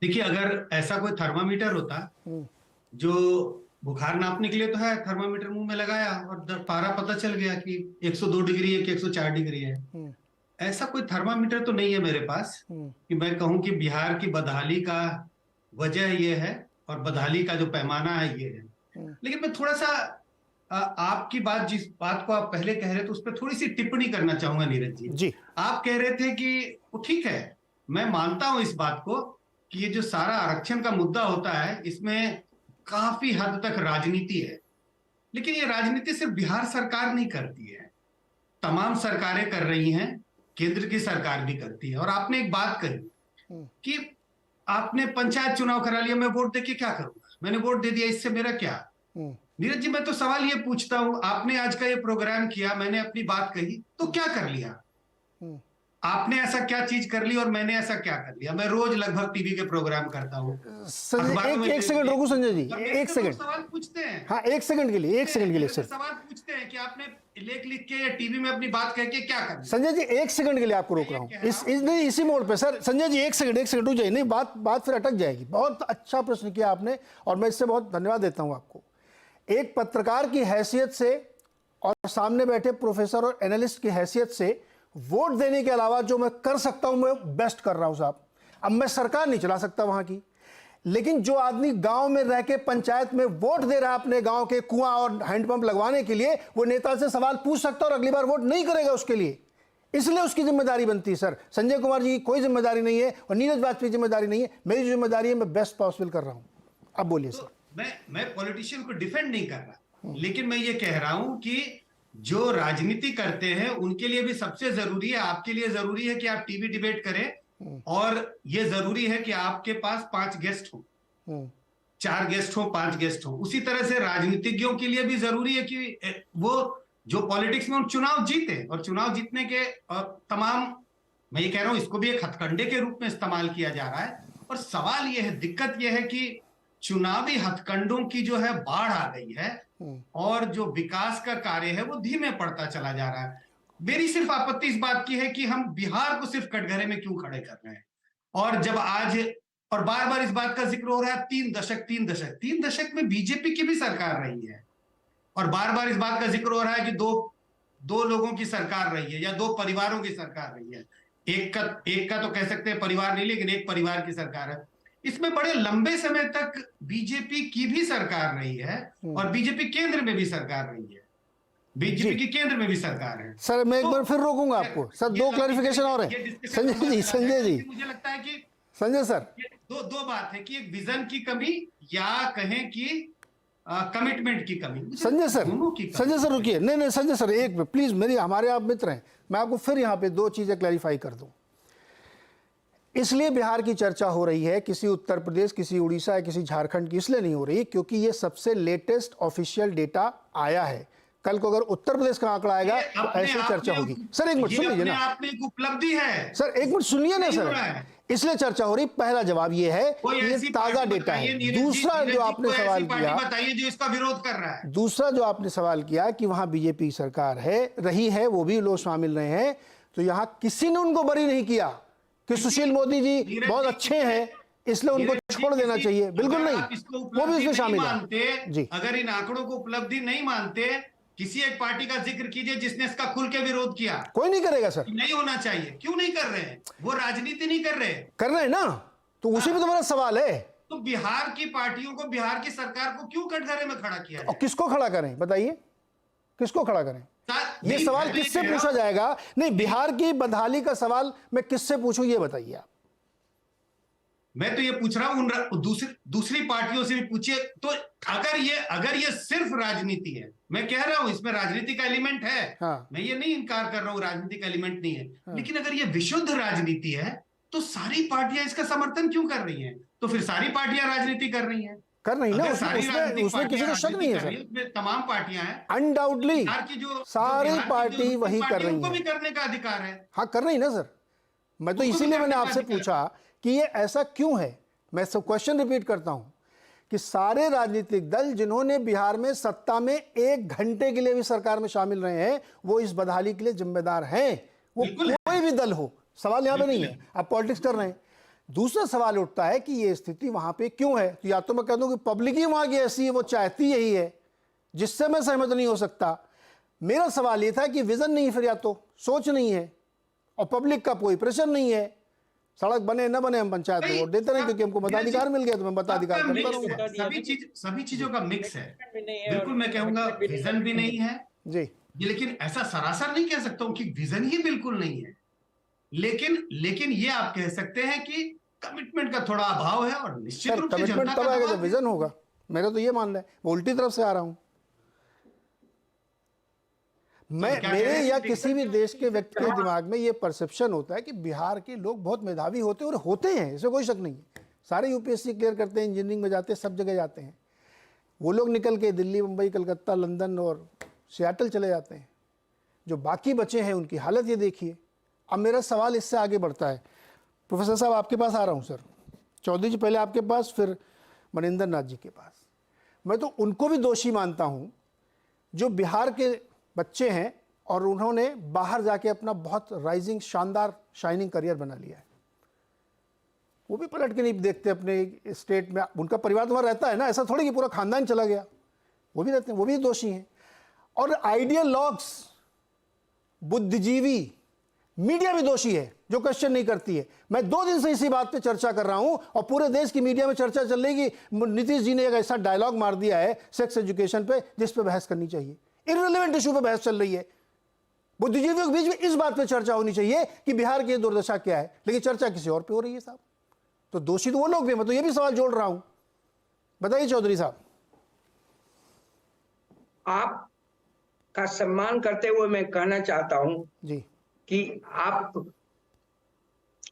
देखिए, अगर ऐसा कोई थर्मामीटर होता जो बुखार नापने के लिए तो है, थर्मामीटर मुंह में लगाया और पारा पता चल गया कि 102 डिग्री है कि 104 डिग्री है, ऐसा कोई थर्मामीटर तो नहीं है मेरे पास कि मैं कहूं कि बिहार की बदहाली का वजह ये है और बदहाली का जो पैमाना है ये है। लेकिन मैं थोड़ा सा आपकी बात, जिस बात को आप पहले कह रहे थे उस पर थोड़ी सी टिप्पणी करना चाहूंगा नीरज जी। आप कह रहे थे कि वो ठीक है, मैं मानता हूं इस बात को कि ये जो सारा आरक्षण का मुद्दा होता है इसमें काफी हद तक राजनीति है, लेकिन ये राजनीति सिर्फ बिहार सरकार नहीं करती है, तमाम सरकारें कर रही हैं, केंद्र की सरकार भी करती है। और आपने एक बात कही कि आपने पंचायत चुनाव करा लिया, मैं वोट देके क्या करूंगा, मैंने वोट दे दिया, इससे मेरा क्या। नीरज जी, मैं तो सवाल ये पूछता हूं, आपने आज का ये प्रोग्राम किया, मैंने अपनी बात कही, तो क्या कर लिया? आपने ऐसा क्या चीज कर ली और मैंने ऐसा क्या कर लिया? मैं रोज लगभग टीवी के प्रोग्राम करता हूँ। एक सेकंड रुको संजय जी, एक सेकंड सवाल पूछते हैं। हाँ, एक सेकंड के लिए सर सवाल पूछते हैं कि आपने लेख लिख के या टीवी में अपनी बात कह के क्या कर लिया? संजय जी, एक सेकंड के लिए आपको रोक रहा हूँ, इसी मोड़ पे सर। संजय जी एक सेकंड रुक जाइए, नहीं बात फिर अटक जाएगी। बहुत अच्छा प्रश्न किया आपने और मैं इससे बहुत धन्यवाद देता हूँ आपको। एक पत्रकार की हैसियत से और सामने बैठे प्रोफेसर और एनालिस्ट की हैसियत से वोट देने के अलावा जो मैं कर सकता हूं मैं बेस्ट कर रहा हूं साहब। अब मैं सरकार नहीं चला सकता वहां की, लेकिन जो आदमी गांव में रह के पंचायत में वोट दे रहा है अपने गांव के कुआं और हैंडपंप लगवाने के लिए, वो नेता से सवाल पूछ सकता है और अगली बार वोट नहीं करेगा उसके लिए, इसलिए उसकी जिम्मेदारी बनती है। सर संजय कुमार जी की कोई जिम्मेदारी नहीं है और नीरज वाजपेयी जिम्मेदारी नहीं है, मेरी जिम्मेदारी है, मैं बेस्ट पॉसिबल कर रहा हूं। अब बोलिए सर। मैं पॉलिटिशियन को डिफेंड नहीं कर रहा, लेकिन मैं ये कह रहा हूं कि जो राजनीति करते हैं उनके लिए भी सबसे जरूरी है, आपके लिए जरूरी है कि आप टीवी डिबेट करें, और ये जरूरी है कि आपके पास 5 गेस्ट हो, 4 गेस्ट हो, 5 गेस्ट हो। उसी तरह से राजनीतिज्ञों के लिए भी जरूरी है कि वो जो पॉलिटिक्स में चुनाव जीते, और चुनाव जीतने के तमाम, मैं ये कह रहा हूं, इसको भी एक हथकंडे के रूप में इस्तेमाल किया जा रहा है। और सवाल ये है, दिक्कत ये है कि चुनावी हथकंडों की जो है बाढ़ आ गई है और जो विकास का कार्य है वो धीमे पड़ता चला जा रहा है। मेरी सिर्फ आपत्ति इस बात की है कि हम बिहार को सिर्फ कटघरे में क्यों खड़े कर रहे हैं, और जब आज और बार बार इस बात का जिक्र हो रहा है 3 दशक में बीजेपी की भी सरकार रही है, और बार बार इस बात का जिक्र हो रहा है कि दो लोगों की सरकार रही है या 2 परिवारों की सरकार रही है। एक का तो कह सकते हैं परिवार नहीं, लेकिन एक परिवार की सरकार है। इसमें बड़े लंबे समय तक बीजेपी की भी सरकार रही है और बीजेपी केंद्र में भी सरकार रही है, बीजेपी की केंद्र में भी सरकार है। सर मैं एक बार फिर रोकूंगा आपको सर, 2 क्लैरिफिकेशन और है संजय जी। मुझे लगता है कि संजय सर दो बात है कि एक विजन की कमी या कहें कि कमिटमेंट की कमी। संजय सर रुकिए, नहीं संजय सर एक प्लीज, हमारे आप मित्र हैं, मैं आपको फिर यहाँ पे 2 चीजें क्लैरिफाई कर दूं। इसलिए बिहार की चर्चा हो रही है, किसी उत्तर प्रदेश, किसी उड़ीसा या किसी झारखंड की इसलिए नहीं हो रही क्योंकि ये सबसे लेटेस्ट ऑफिशियल डेटा आया है। कल को अगर उत्तर प्रदेश का आंकड़ा आएगा तो ऐसे चर्चा होगी। सर एक मिनट सुन लीजिए ना, उपलब्धि है सर, एक मिनट सुनिए ना सर, इसलिए चर्चा हो रही। पहला जवाब ये है कि ये ताजा डेटा है। दूसरा जो आपने सवाल किया, बताइए जो इसका विरोध कर रहा है। दूसरा जो आपने सवाल किया कि वहां बीजेपी सरकार है, रही है, वो भी लोग शामिल रहे हैं, तो यहां किसी ने उनको बरी नहीं किया कि सुशील मोदी जी बहुत अच्छे हैं, इसलिए उनको छोड़ देना चाहिए। बिल्कुल नहीं, वो भी इसमें शामिल है जी। अगर इन आंकड़ों को उपलब्धि नहीं मानते, किसी एक पार्टी का जिक्र कीजिए जिसने इसका खुल के विरोध किया। कोई नहीं करेगा सर, नहीं होना चाहिए। क्यों नहीं कर रहे हैं? वो राजनीति नहीं कर रहे हैं ना, तो उसी में तो मेरा सवाल है। तो बिहार की पार्टियों को, बिहार की सरकार को क्यों कटघरे में खड़ा किया जाए? और किसको खड़ा करें बताइए, किसको खड़ा करें? ये सवाल किससे पूछा जाएगा? नहीं, बिहार की बदहाली का सवाल मैं किससे पूछूं ये बताइए आप। मैं तो ये पूछ रहा हूं दूसरी पार्टियों से भी पूछिए। तो अगर ये सिर्फ राजनीति है, मैं कह रहा हूं इसमें राजनीति का एलिमेंट है, हाँ। मैं ये नहीं इनकार कर रहा हूं राजनीति का एलिमेंट नहीं है, हाँ। लेकिन अगर ये विशुद्ध राजनीति है तो सारी पार्टियां इसका समर्थन क्यों कर रही हैं? तो फिर सारी पार्टियां राजनीति कर रही हैं, कर रही ना, उसमें किसी को शक नहीं है सर। तमाम पार्टियां हैं, अनडाउटली जो सारी पार्टी वही कर रही है, भी करने का अधिकार है। हाँ, कर रही ना सर। मैं तो इसीलिए मैंने आपसे पूछा कि ये ऐसा क्यों है। मैं सब क्वेश्चन रिपीट करता हूं कि सारे राजनीतिक दल जिन्होंने बिहार में सत्ता में 1 घंटे के लिए भी सरकार में शामिल रहे हैं, वो इस बदहाली के लिए जिम्मेदार हैं। वो कोई भी दल हो, सवाल यहां पे नहीं है, आप पॉलिटिक्स कर रहे हैं। दूसरा सवाल उठता है कि ये स्थिति वहां पे क्यों है। तो या तो मैं कह दूं कि पब्लिक ही वहां की ऐसी है, वो चाहती यही है, जिससे मैं सहमत नहीं हो सकता। मेरा सवाल ये था कि विजन नहीं, फिर या तो सोच नहीं है और पब्लिक का कोई प्रेशर नहीं है। सड़क बने न बने हम पंचायत में वोट देते नहीं, क्योंकि हमको मताधिकार मिल गया तो मैं मताधिकार करता रहूंगा। सभी चीजों का मिक्स है। बिल्कुल मैं कहूंगा विजन भी नहीं है जी, लेकिन ऐसा सरासर नहीं कह सकता हूं कि विजन ही बिल्कुल नहीं है, लेकिन ये आप कह सकते हैं कि कमिटमेंट का थोड़ा अभाव है। और निश्चित रूप से कमिटमेंट तब आएगा जब विजन होगा। मेरा तो ये मानना है, मैं उल्टी तरफ से आ रहा हूं। मेरे या किसी भी देश के व्यक्ति के दिमाग में ये परसेप्शन होता है कि बिहार के लोग बहुत मेधावी होते हैं, और होते हैं, इसमें कोई शक नहीं है। सारे यूपीएससी क्लियर करते हैं, इंजीनियरिंग में जाते हैं, सब जगह जाते हैं। वो लोग निकल के दिल्ली, मुंबई, कलकत्ता, लंदन और सियाटल चले जाते हैं। जो बाकी बचे हैं उनकी हालत ये देखिए। अब मेरा सवाल इससे आगे बढ़ता है। प्रोफेसर साहब आपके पास आ रहा हूँ सर, चौधरी जी पहले आपके पास, फिर मनिंदर नाथ जी के पास। मैं तो उनको भी दोषी मानता हूँ जो बिहार के बच्चे हैं और उन्होंने बाहर जाके अपना बहुत राइजिंग, शानदार, शाइनिंग करियर बना लिया है। वो भी पलट के नहीं देखते अपने स्टेट में, उनका परिवार तो वहाँ रहता है ना, ऐसा थोड़ी कि पूरा खानदान चला गया। वो भी रहते हैं, वो भी दोषी हैं। और आइडियलॉग्स, बुद्धिजीवी मीडिया भी दोषी है जो क्वेश्चन नहीं करती है। मैं 2 दिन से इसी बात पे चर्चा कर रहा हूं और पूरे देश की मीडिया में चर्चा चल रही है कि नीतीश जी ने एक ऐसा डायलॉग मार दिया है सेक्स एजुकेशन पे जिस पे बहस करनी चाहिए। इररिलेवेंट इशू पे बहस चल रही है। बुद्धिजीवियों के बीच में इस बात पे चर्चा होनी चाहिए कि बिहार की दुर्दशा क्या है, लेकिन चर्चा किसी और पे हो रही है साहब। तो दोषी तो वो लोग भी। मैं तो ये भी सवाल जोड़ रहा हूं, बताइए चौधरी साहब। आप का सम्मान करते हुए मैं कहना चाहता हूं जी कि आप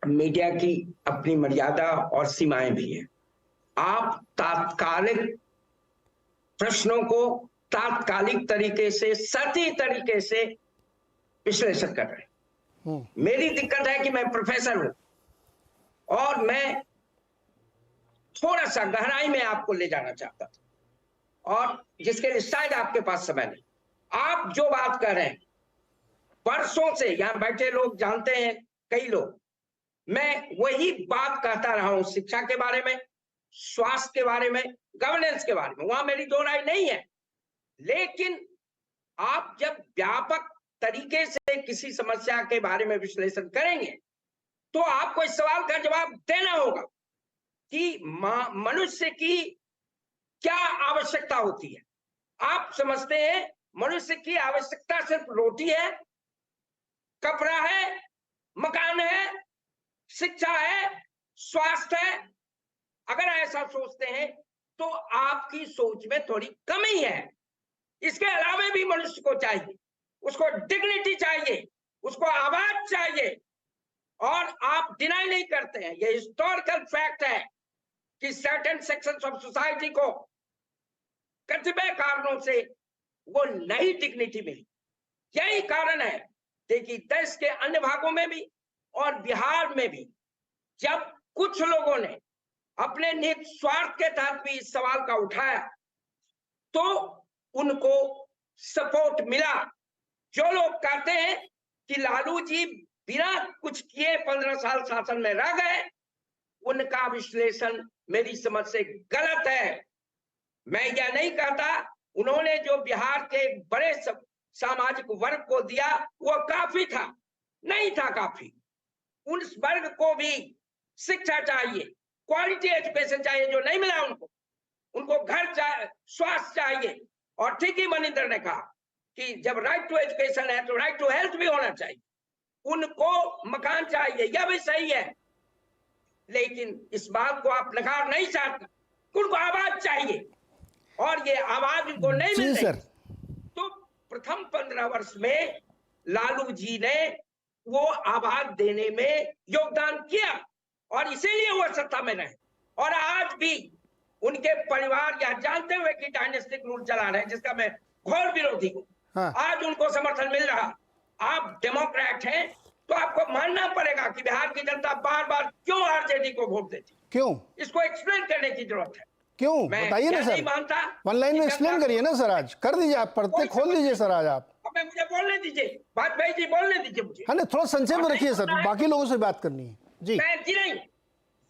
मीडिया की अपनी मर्यादा और सीमाएं भी हैं। आप तात्कालिक प्रश्नों को तात्कालिक तरीके से, सही तरीके से विश्लेषण कर रहे हैं। मेरी दिक्कत है कि मैं प्रोफेसर हूं और मैं थोड़ा सा गहराई में आपको ले जाना चाहता था, और जिसके लिए शायद आपके पास समय नहीं। आप जो बात कर रहे हैं, वर्षों से यहां बैठे लोग जानते हैं, कई लोग, मैं वही बात कहता रहा हूं शिक्षा के बारे में, स्वास्थ्य के बारे में, गवर्नेंस के बारे में। वहां मेरी दो राय नहीं है, लेकिन आप जब व्यापक तरीके से किसी समस्या के बारे में विश्लेषण करेंगे तो आपको इस सवाल का जवाब देना होगा कि मनुष्य की क्या आवश्यकता होती है। आप समझते हैं मनुष्य की आवश्यकता सिर्फ रोटी है, कपड़ा है, मकान है, शिक्षा है, स्वास्थ्य है। अगर ऐसा सोचते हैं तो आपकी सोच में थोड़ी कमी है। इसके अलावा भी मनुष्य को चाहिए, उसको डिग्निटी चाहिए, उसको आवाज चाहिए। और आप डिनाई नहीं करते हैं, ये हिस्टोरिकल फैक्ट है कि सर्टेन सेक्शंस ऑफ सोसाइटी को कतिपय कारणों से वो नई डिग्निटी मिली। यही कारण है देखिए देश के अन्य भागों में भी और बिहार में भी जब कुछ लोगों ने अपने निहित स्वार्थ के तहत भी इस सवाल का उठाया तो उनको सपोर्ट मिला। जो लोग कहते हैं कि लालू जी बिना कुछ किए 15 साल शासन में रह गए, उनका विश्लेषण मेरी समझ से गलत है। मैं यह नहीं कहता, उन्होंने जो बिहार के बड़े सामाजिक वर्ग को दिया वो काफी था, नहीं था काफी। उस वर्ग को भी शिक्षा चाहिए, क्वालिटी एजुकेशन चाहिए जो नहीं मिला उनको घर चाहिए, स्वास्थ्य चाहिए। और ठीक ही मनिंदर ने कहा कि जब राइट टू एजुकेशन है तो राइट टू हेल्थ भी होना चाहिए। उनको मकान चाहिए, यह भी सही है, लेकिन इस बात को आप नकार नहीं सकते। उनको आवाज चाहिए और ये आवाज उनको नहीं मिल रही। तो प्रथम 15 वर्ष में लालू जी ने वो आवाज देने में योगदान किया और इसीलिए वो सत्ता में रहे। और आज भी उनके परिवार यह जानते हुए कि डायनेस्टिक रूल चला रहे हैं, जिसका मैं घोर विरोधी हूं, आज उनको समर्थन मिल रहा। आप डेमोक्रेट हैं तो आपको मानना पड़ेगा कि बिहार की जनता बार बार क्यों आरजेडी को वोट देती, क्यों, इसको एक्सप्लेन करने की जरूरत है। क्यों बताइए ना सर, मानता वन लाइन में एक्सप्लेन करिए ना सर, आज कर दीजिए, आप पढ़ते खोल दीजिए सर, आज आप मुझे बोलने दीजिए, वाजपेयी जी बोलने दीजिए मुझे। हाँ, थोड़ा संक्षेप में रखिए सर, बाकी लोगों से बात करनी है जी। जी नहीं,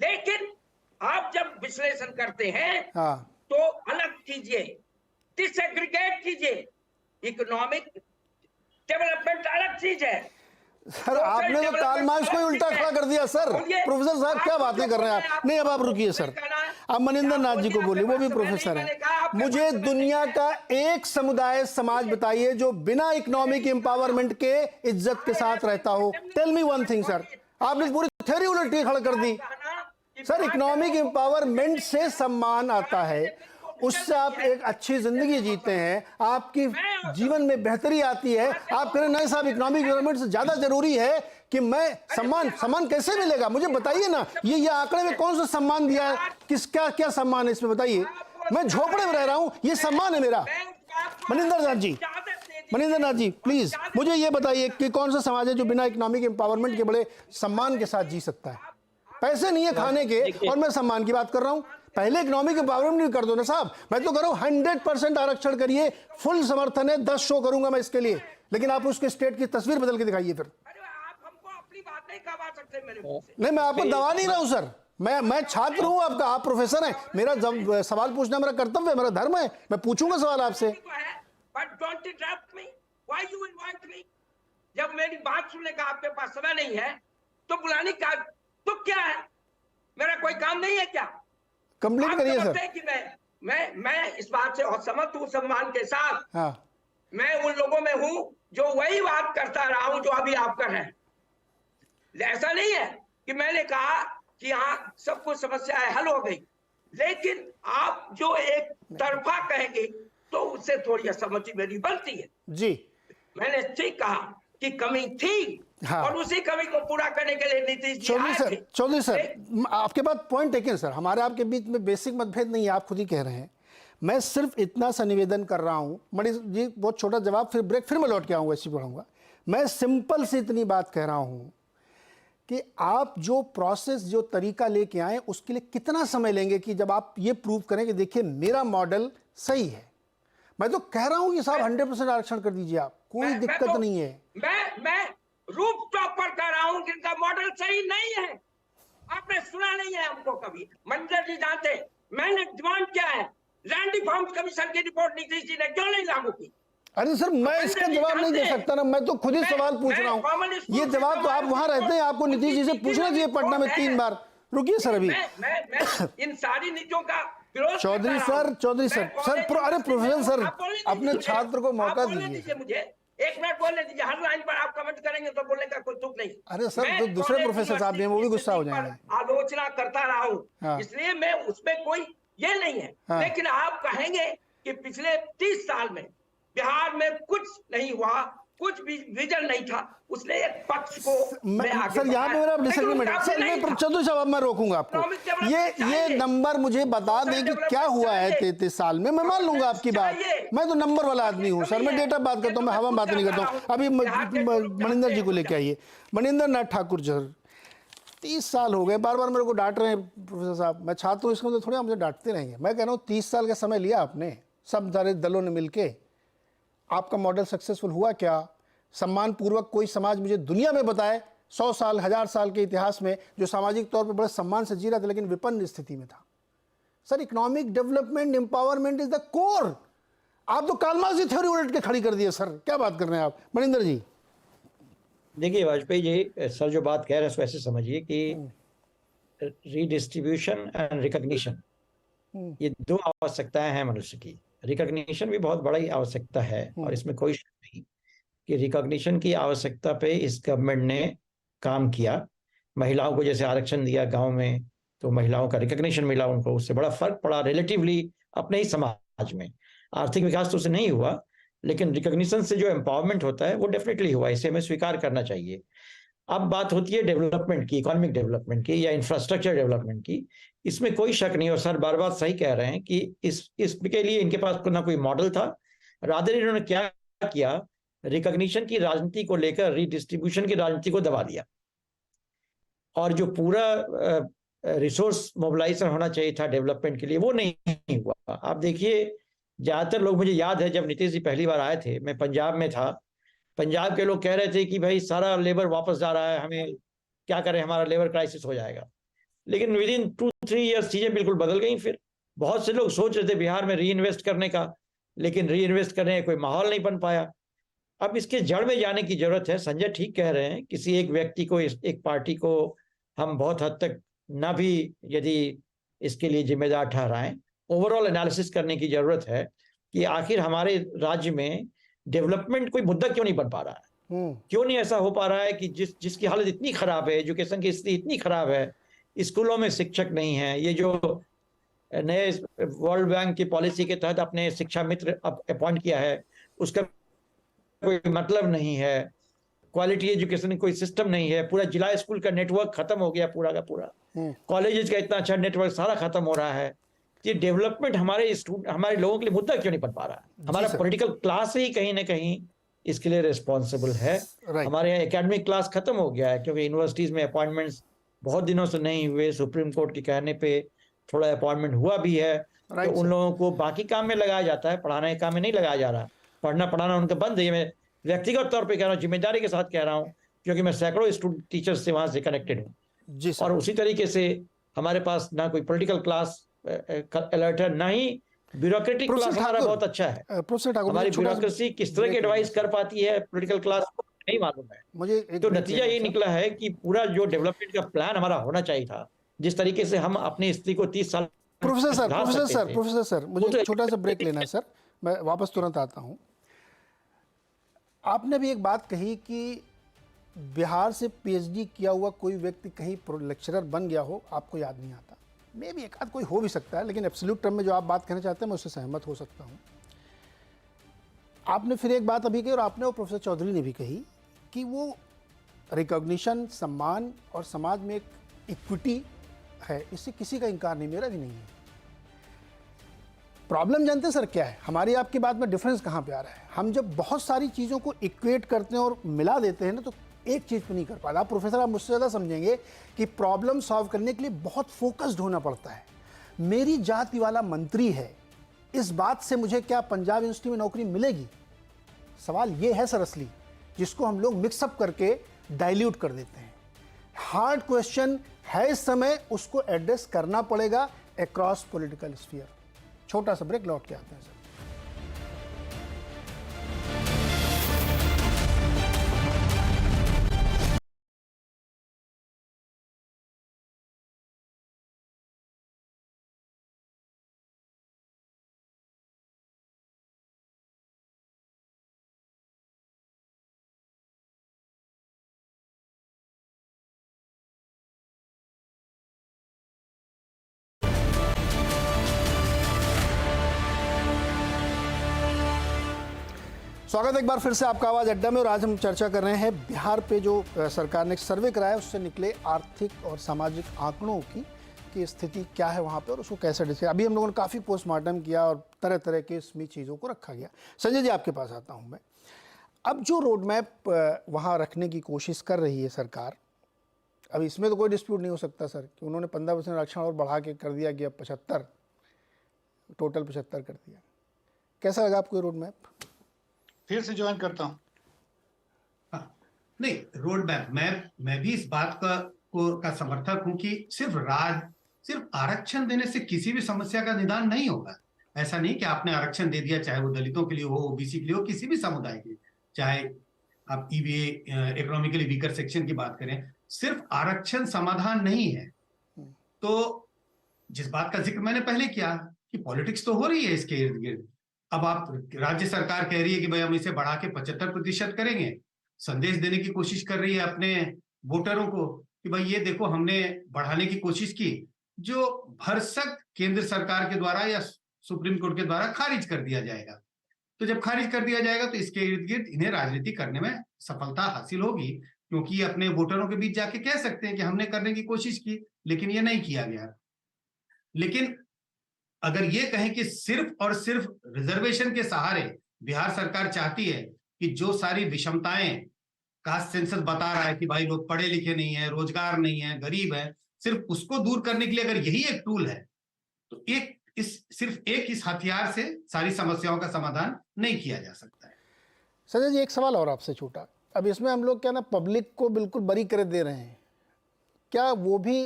लेकिन आप जब विश्लेषण करते हैं तो अलग कीजिए, डिसएग्रीगेट कीजिए। इकोनॉमिक डेवलपमेंट अलग चीज है सर। आपने तो कार्ल मार्क्स को उल्टा खड़ा कर दिया सर। प्रोफेसर साहब क्या बातें कर रहे हैं आप? नहीं, अब आप रुकिए सर, अब मनिंदर नाथ जी को बोलिए, वो भी प्रोफेसर है। मुझे दुनिया का एक समुदाय समाज बताइए जो बिना इकोनॉमिक एम्पावरमेंट के इज्जत के साथ रहता हो। Tell me one thing sir, आपने पूरी थ्योरी उलटी खड़ा कर दी सर। इकोनॉमिक एम्पावरमेंट से सम्मान आता है, उससे आप एक अच्छी जिंदगी जीते हैं, आपकी जीवन में बेहतरी आती है। आप कह रहे नहीं साहब, इकोनॉमिक डेवलपमेंट से ज्यादा जरूरी है कि मैं सम्मान कैसे मिलेगा? मुझे बताइए ना, ये आंकड़े में कौन सा सम्मान दिया है, क्या सम्मान है इसमें बताइए। मैं झोपड़े में रह रहा हूं, ये सम्मान है मेरा। मनिंदर नाथ जी प्लीज मुझे ये बताइए कि कौन सा समाज है जो बिना इकोनॉमिक एम्पावरमेंट के बड़े सम्मान के साथ जी सकता है? पैसे नहीं है खाने के और मैं सम्मान की बात कर रहा हूं। पहले इकोनॉमिक एम्पावरमेंट कर दो ना साहब। मैं तो करूं 100% आरक्षण करिए, फुल समर्थन है, 10 शो करूंगा मैं इसके लिए, लेकिन आप उसके स्टेट की तस्वीर बदल के दिखाइए फिर। नहीं, मैं आपको दबा नहीं रहा हूं सर, मैं छात्र हूं आपका, आप प्रोफेसर हैं, मेरा जब सवाल पूछना मेरा कर्तव्य है, मेरा धर्म है, मैं पूछूंगा सवाल आपसे। जब मेरी बात सुनने का आपके पास समय नहीं है तो बुलाने का तो क्या है? मेरा कोई काम नहीं है क्या? कंप्लीट करिए सर। कि मैं इस बात से असहमत हूं, सम्मान के साथ। हाँ। मैं उन लोगों में हूं जो वही बात करता रहा हूं जो अभी आप कर रहे हैं। ऐसा नहीं है कि मैंने कहा कि हाँ सब कुछ समस्याएं हल हो गई, लेकिन आप जो एक तरफा कहेंगे तो उससे थोड़ी असहमति मेरी बनती है जी। मैंने ठीक कहा कि कमी थी। हाँ। और उसी कमी को पूरा करने के लिए नीतीश जी चौधरी सर आपके बात पॉइंट टेकन सर, हमारे आपके बीच में बेसिक मतभेद नहीं है, आप खुद ही कह रहे हैं। मैं सिर्फ इतना सा निवेदन कर रहा हूं, मणि जी बहुत छोटा जवाब, फिर ब्रेक, फिर मैं लौट के आऊंगा, ऐसी पढ़ूंगा। मैं सिंपल से इतनी बात कह रहा हूं कि आप जो प्रोसेस, जो तरीका लेके आए उसके लिए कितना समय लेंगे कि जब आप ये प्रूव करें कि देखिए मेरा मॉडल सही है। मैं तो कह रहा हूं कि साहब 100% आरक्षण कर दीजिए आप, कोई दिक्कत नहीं है। मैं रूप टॉप पर कह रहा हूं कि इनका मॉडल सही नहीं है। आपने सुना नहीं है हमको कभी। मंजर जी जानते मैंने डिमांड किया है, लैंड रिफॉर्म कमीशन की रिपोर्ट नीतीश जी ने क्यों नहीं लागू की? अरे सर मैं इसका जवाब नहीं दे सकता ना, मैं तो खुद ही सवाल पूछ रहा हूँ। ये जवाब तो आप वहां रहते हैं, आपको नीतीश जी से पूछना चाहिए पटना में 3 बार। रुकिए सर अभी मैं इन सारी नीतियों का विरोध। चौधरी सर अरे प्रोफेसर सर अपने छात्र को मौका दीजिए। मुझे 1 मिनट बोलने दीजिए। हर लाइन पर आप कमेंट करेंगे तो बोलने का कोई तुक नहीं। अरे सर तो दूसरे प्रोफेसर साहब हैं, वो भी गुस्सा हो जाएंगे। आलोचना करता रहा हूँ, इसलिए मैं उसमें कोई ये नहीं है। लेकिन आप कहेंगे कि पिछले 30 साल में बिहार में कुछ नहीं हुआ, कुछ भी विजन नहीं था, उसने एक पक्ष को सर यहाँ पे मेरा डिसएग्रीमेंट है सर। चौधरी साहब मैं रोकूंगा आपको। ये नंबर मुझे बता दें कि क्या हुआ है 33 साल में, मैं मान लूंगा आपकी बात। मैं तो नंबर वाला आदमी हूँ सर, मैं डेटा बात करता हूँ, मैं हवा बात नहीं करता हूँ। अभी मनिंदर जी को लेके आइए। मनिंदर नाथ ठाकुर सर 30 साल हो गए, बार बार मेरे को डांट रहे हैं प्रोफेसर साहब। मैं छात्र हूँ, इसका मतलब थोड़ा मुझे डांटते रहेंगे। मैं कह रहा हूँ 30 साल का समय लिया आपने, सब सारे दलों ने मिलके, आपका मॉडल सक्सेसफुल हुआ क्या? सम्मान पूर्वक कोई समाज मुझे दुनिया में बताए 100 साल 1000 साल के इतिहास में जो सामाजिक तौर पर बड़े सम्मान से जी रहा था लेकिन विपन्न स्थिति में था। Sir, economic development empowerment is the core. आप तो कार्ल मार्क्स की थ्योरी उलट के खड़ी कर दी है सर, क्या बात कर रहे हैं आप मनिंदर जी? देखिए वाजपेयी जी, सर जो बात कह रहे हैं उसको ऐसे समझिए कि रीडिस्ट्रीब्यूशन एंड रिकॉग्निशन, ये दो आवश्यकताएं हैं मनुष्य की। रिकॉग्निशन भी बहुत बड़ी आवश्यकता है और इसमें कोई शक नहीं कि रिकॉग्निशन की आवश्यकता पे इस गवर्नमेंट ने काम किया। महिलाओं को जैसे आरक्षण दिया गांव में, तो महिलाओं का रिकॉग्निशन मिला उनको, उससे बड़ा फर्क पड़ा रिलेटिवली अपने ही समाज में। आर्थिक विकास तो उससे नहीं हुआ, लेकिन रिकॉग्निशन से जो एम्पावरमेंट होता है वो डेफिनेटली हुआ, इसे हमें स्वीकार करना चाहिए। अब बात होती है डेवलपमेंट की, इकोनॉमिक डेवलपमेंट की या इंफ्रास्ट्रक्चर डेवलपमेंट की, इसमें कोई शक नहीं। और सर बार बार सही कह रहे हैं कि इसके लिए इनके पास ना कोई मॉडल था, रादर इन्होंने क्या किया, रिकॉग्निशन की राजनीति को लेकर रीडिस्ट्रीब्यूशन की राजनीति को दबा दिया। और जो पूरा रिसोर्स मोबिलाइजेशन होना चाहिए था डेवलपमेंट के लिए, वो नहीं हुआ। आप देखिए, ज्यादातर लोग, मुझे याद है जब नीतीश जी पहली बार आए थे, मैं पंजाब में था, पंजाब के लोग कह रहे थे कि भाई सारा लेबर वापस जा रहा है, हमें क्या करें, हमारा लेबर क्राइसिस हो जाएगा। लेकिन विद इन 2-3 ईयर्स चीजें बिल्कुल बदल गई। फिर बहुत से लोग सोच रहे थे बिहार में री इन्वेस्ट करने का, लेकिन री इन्वेस्ट करने का कोई माहौल नहीं बन पाया। अब इसके जड़ में जाने की जरूरत है। संजय ठीक कह रहे हैं, किसी एक व्यक्ति को, एक पार्टी को हम बहुत हद तक ना भी यदि इसके लिए जिम्मेदार ठहराएं, ओवरऑल एनालिसिस करने की जरूरत है कि आखिर हमारे राज्य में डेवलपमेंट कोई मुद्दा क्यों नहीं बन पा रहा है। क्यों नहीं ऐसा हो पा रहा है कि जिसकी हालत इतनी खराब है, एजुकेशन की स्थिति इतनी खराब है, स्कूलों में शिक्षक नहीं है, ये जो नए वर्ल्ड बैंक की पॉलिसी के तहत अपने शिक्षा मित्र अपॉइंट किया है उसका कोई मतलब नहीं है, क्वालिटी एजुकेशन कोई सिस्टम नहीं है, पूरा जिला स्कूल का नेटवर्क खत्म हो गया पूरा का पूरा, कॉलेजेस का इतना अच्छा नेटवर्क सारा खत्म हो रहा है। ये डेवलपमेंट हमारे लोगों के लिए मुद्दा क्यों नहीं बन पा रहा है? हमारा पॉलिटिकल क्लास ही कहीं ना कहीं इसके लिए रिस्पॉन्सिबल है। हमारे यहाँ एकेडमिक क्लास खत्म हो गया है, क्योंकि यूनिवर्सिटीज में अपॉइंटमेंट्स बहुत दिनों से नहीं हुए, सुप्रीम कोर्ट के कहने पे थोड़ा अपॉइंटमेंट हुआ भी है, तो उन लोगों को बाकी काम में लगाया जाता है, पढ़ाने के काम में नहीं लगाया जा रहा। पढ़ाना उनका बंद है। मैं व्यक्तिगत तौर पे कह रहा हूँ, जिम्मेदारी के साथ कह रहा हूँ, क्योंकि मैं सैकड़ों स्टूडेंट टीचर्स से वहां से कनेक्टेड हूँ। और उसी तरीके से हमारे पास ना कोई पॉलिटिकल क्लास अलर्ट है, ना ही ब्यूरोक्रेटिक क्लास हमारा बहुत अच्छा है। हमारी ब्यूरोक्रेसी किस तरह की एडवाइस कर पाती है पॉलिटिकल क्लास को नहीं मालूम है। मुझे तो नतीजा ये निकला है कि पूरा जो डेवलपमेंट का प्लान हमारा होना चाहिए था, जिस तरीके से हम अपनी स्थिति को 30 साल। प्रोफेसर सर मुझे एक छोटा सा ब्रेक लेना है सर, मैं वापस तुरंत आता हूँ। आपने भी एक बात कही कि बिहार से पीएचडी किया हुआ कोई व्यक्ति कहीं लेक्चरर बन गया हो, आपको याद नहीं आता। मे भी एक आध कोई हो भी सकता है, लेकिन एब्सोल्यूट टर्म में जो आप बात कहना चाहते हैं मैं उससे सहमत हो सकता हूँ। आपने फिर एक बात अभी कही, और आपने और प्रोफेसर चौधरी ने भी कही, कि वो रिकॉग्निशन, सम्मान और समाज में एक इक्विटी है, इससे किसी का इनकार नहीं, मेरा भी नहीं है। प्रॉब्लम जानते हैं सर क्या है? हमारी आपकी बात में डिफरेंस कहाँ पे आ रहा है? हम जब बहुत सारी चीज़ों को इक्वेट करते हैं और मिला देते हैं ना, तो एक चीज़ पे नहीं कर पाता। आप प्रोफेसर, आप मुझसे ज़्यादा समझेंगे कि प्रॉब्लम सॉल्व करने के लिए बहुत फोकस्ड होना पड़ता है। मेरी जाति वाला मंत्री है, इस बात से मुझे क्या पंजाब यूनिवर्सिटी में नौकरी मिलेगी? सवाल ये है सर असली, जिसको हम लोग मिक्सअप करके डाइल्यूट कर देते हैं। हार्ड क्वेश्चन है इस समय, उसको एड्रेस करना पड़ेगा अक्रॉस पॉलिटिकल स्फीयर। छोटा सा ब्रेक, लौट के आते हैं सर। स्वागत है एक बार फिर से आपका आवाज़ अड्डा में। और आज हम चर्चा कर रहे हैं बिहार पे जो सरकार ने एक सर्वे कराया, उससे निकले आर्थिक और सामाजिक आंकड़ों की स्थिति क्या है वहाँ पे, और उसको कैसे डिस्कस। अभी हम लोगों ने काफ़ी पोस्टमार्टम किया और तरह तरह के इसमें चीज़ों को रखा गया। संजय जी, आपके पास आता हूँ मैं। अब जो रोड मैप वहाँ रखने की कोशिश कर रही है सरकार, अब इसमें तो कोई डिस्प्यूट नहीं हो सकता सर कि उन्होंने 15% आरक्षण और बढ़ा के कर दिया कि अब 75, टोटल 75 कर दिया। कैसा लगा आपको रोड मैप? फिर से ज्वाइन करता हूँ। नहीं, रोड मैप मैं भी इस बात का समर्थक हूं कि सिर्फ आरक्षण देने से किसी भी समस्या का निदान नहीं होगा। ऐसा नहीं कि आपने आरक्षण दे दिया, चाहे वो दलितों के लिए हो, ओबीसी के लिए हो, किसी भी समुदाय के लिए, चाहे आप ईवीए इकोनॉमिकली वीकर सेक्शन की बात करें, सिर्फ आरक्षण समाधान नहीं है। तो जिस बात का जिक्र मैंने पहले किया कि पॉलिटिक्स तो हो रही है इसके इर्द गिर्द। अब आप राज्य सरकार कह रही है कि भाई हम इसे बढ़ा के 75% करेंगे, संदेश देने की कोशिश कर रही है अपने वोटरों को कि भाई ये देखो हमने बढ़ाने की कोशिश की, जो भरसक केंद्र सरकार के द्वारा या सुप्रीम कोर्ट के द्वारा खारिज कर दिया जाएगा। तो जब खारिज कर दिया जाएगा तो इसके इर्द गिर्द इन्हें राजनीति करने में सफलता हासिल होगी, क्योंकि अपने वोटरों के बीच जाके कह सकते हैं कि हमने करने की कोशिश की लेकिन ये नहीं किया गया। लेकिन अगर ये कहें कि सिर्फ और सिर्फ रिजर्वेशन के सहारे बिहार सरकार चाहती है कि जो सारी विषमताएं कास्ट सेंसस बता रहा है कि भाई लोग पढ़े लिखे नहीं है, रोजगार नहीं है, गरीब है, सिर्फ उसको दूर करने के लिए अगर यही एक टूल है तो सिर्फ इस हथियार से सारी समस्याओं का समाधान नहीं किया जा सकता है। संजय जी, एक सवाल और आपसे छोटा। अब इसमें हम लोग क्या ना पब्लिक को बिल्कुल बरी कर दे रहे हैं, क्या वो भी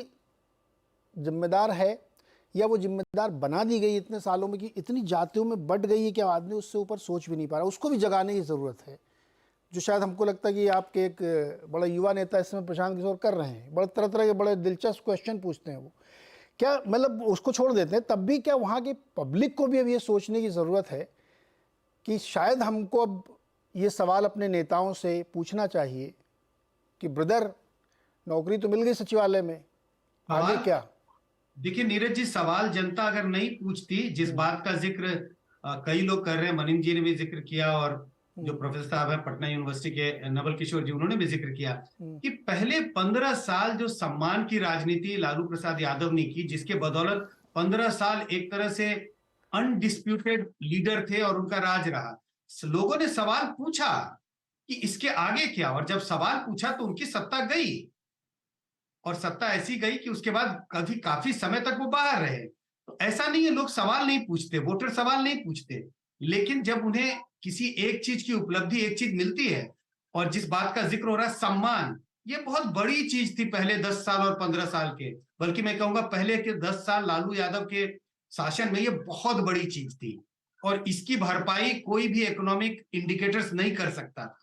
जिम्मेदार है या वो जिम्मेदार बना दी गई इतने सालों में कि इतनी जातियों में बढ़ गई है कि आदमी उससे ऊपर सोच भी नहीं पा रहा? उसको भी जगाने की ज़रूरत है, जो शायद हमको लगता है कि आपके एक बड़ा युवा नेता इसमें प्रशांत किशोर कर रहे हैं। बड़े तरह तरह के बड़े दिलचस्प क्वेश्चन पूछते हैं वो, क्या मतलब उसको छोड़ देते हैं, तब भी क्या वहाँ की पब्लिक को भी अब ये सोचने की ज़रूरत है कि शायद हमको अब ये सवाल अपने नेताओं से पूछना चाहिए कि ब्रदर नौकरी तो मिल गई सचिवालय में, आगे क्या? देखिए नीरज जी, सवाल जनता अगर नहीं पूछती, जिस बात का जिक्र कई लोग कर रहे हैं, मनीष जी ने भी जिक्र किया और जो प्रोफेसर साहब है पटना यूनिवर्सिटी के नवल किशोर जी, उन्होंने भी जिक्र किया कि पहले 15 साल जो सम्मान की राजनीति लालू प्रसाद यादव ने की, जिसके बदौलत 15 साल एक तरह से अनडिस्प्यूटेड लीडर थे और उनका राज रहा, लोगों ने सवाल पूछा कि इसके आगे क्या, और जब सवाल पूछा तो उनकी सत्ता गई, और सत्ता ऐसी गई कि उसके बाद काफी समय तक वो बाहर रहे। तो ऐसा नहीं है लोग सवाल नहीं पूछते, वोटर सवाल नहीं पूछते, लेकिन जब उन्हें किसी एक चीज की उपलब्धि, एक चीज मिलती है, और जिस बात का जिक्र हो रहा है सम्मान, ये बहुत बड़ी चीज थी पहले 10 साल और 15 साल के, बल्कि मैं कहूंगा पहले के 10 साल लालू यादव के शासन में ये बहुत बड़ी चीज थी, और इसकी भरपाई कोई भी इकोनॉमिक इंडिकेटर्स नहीं कर सकता,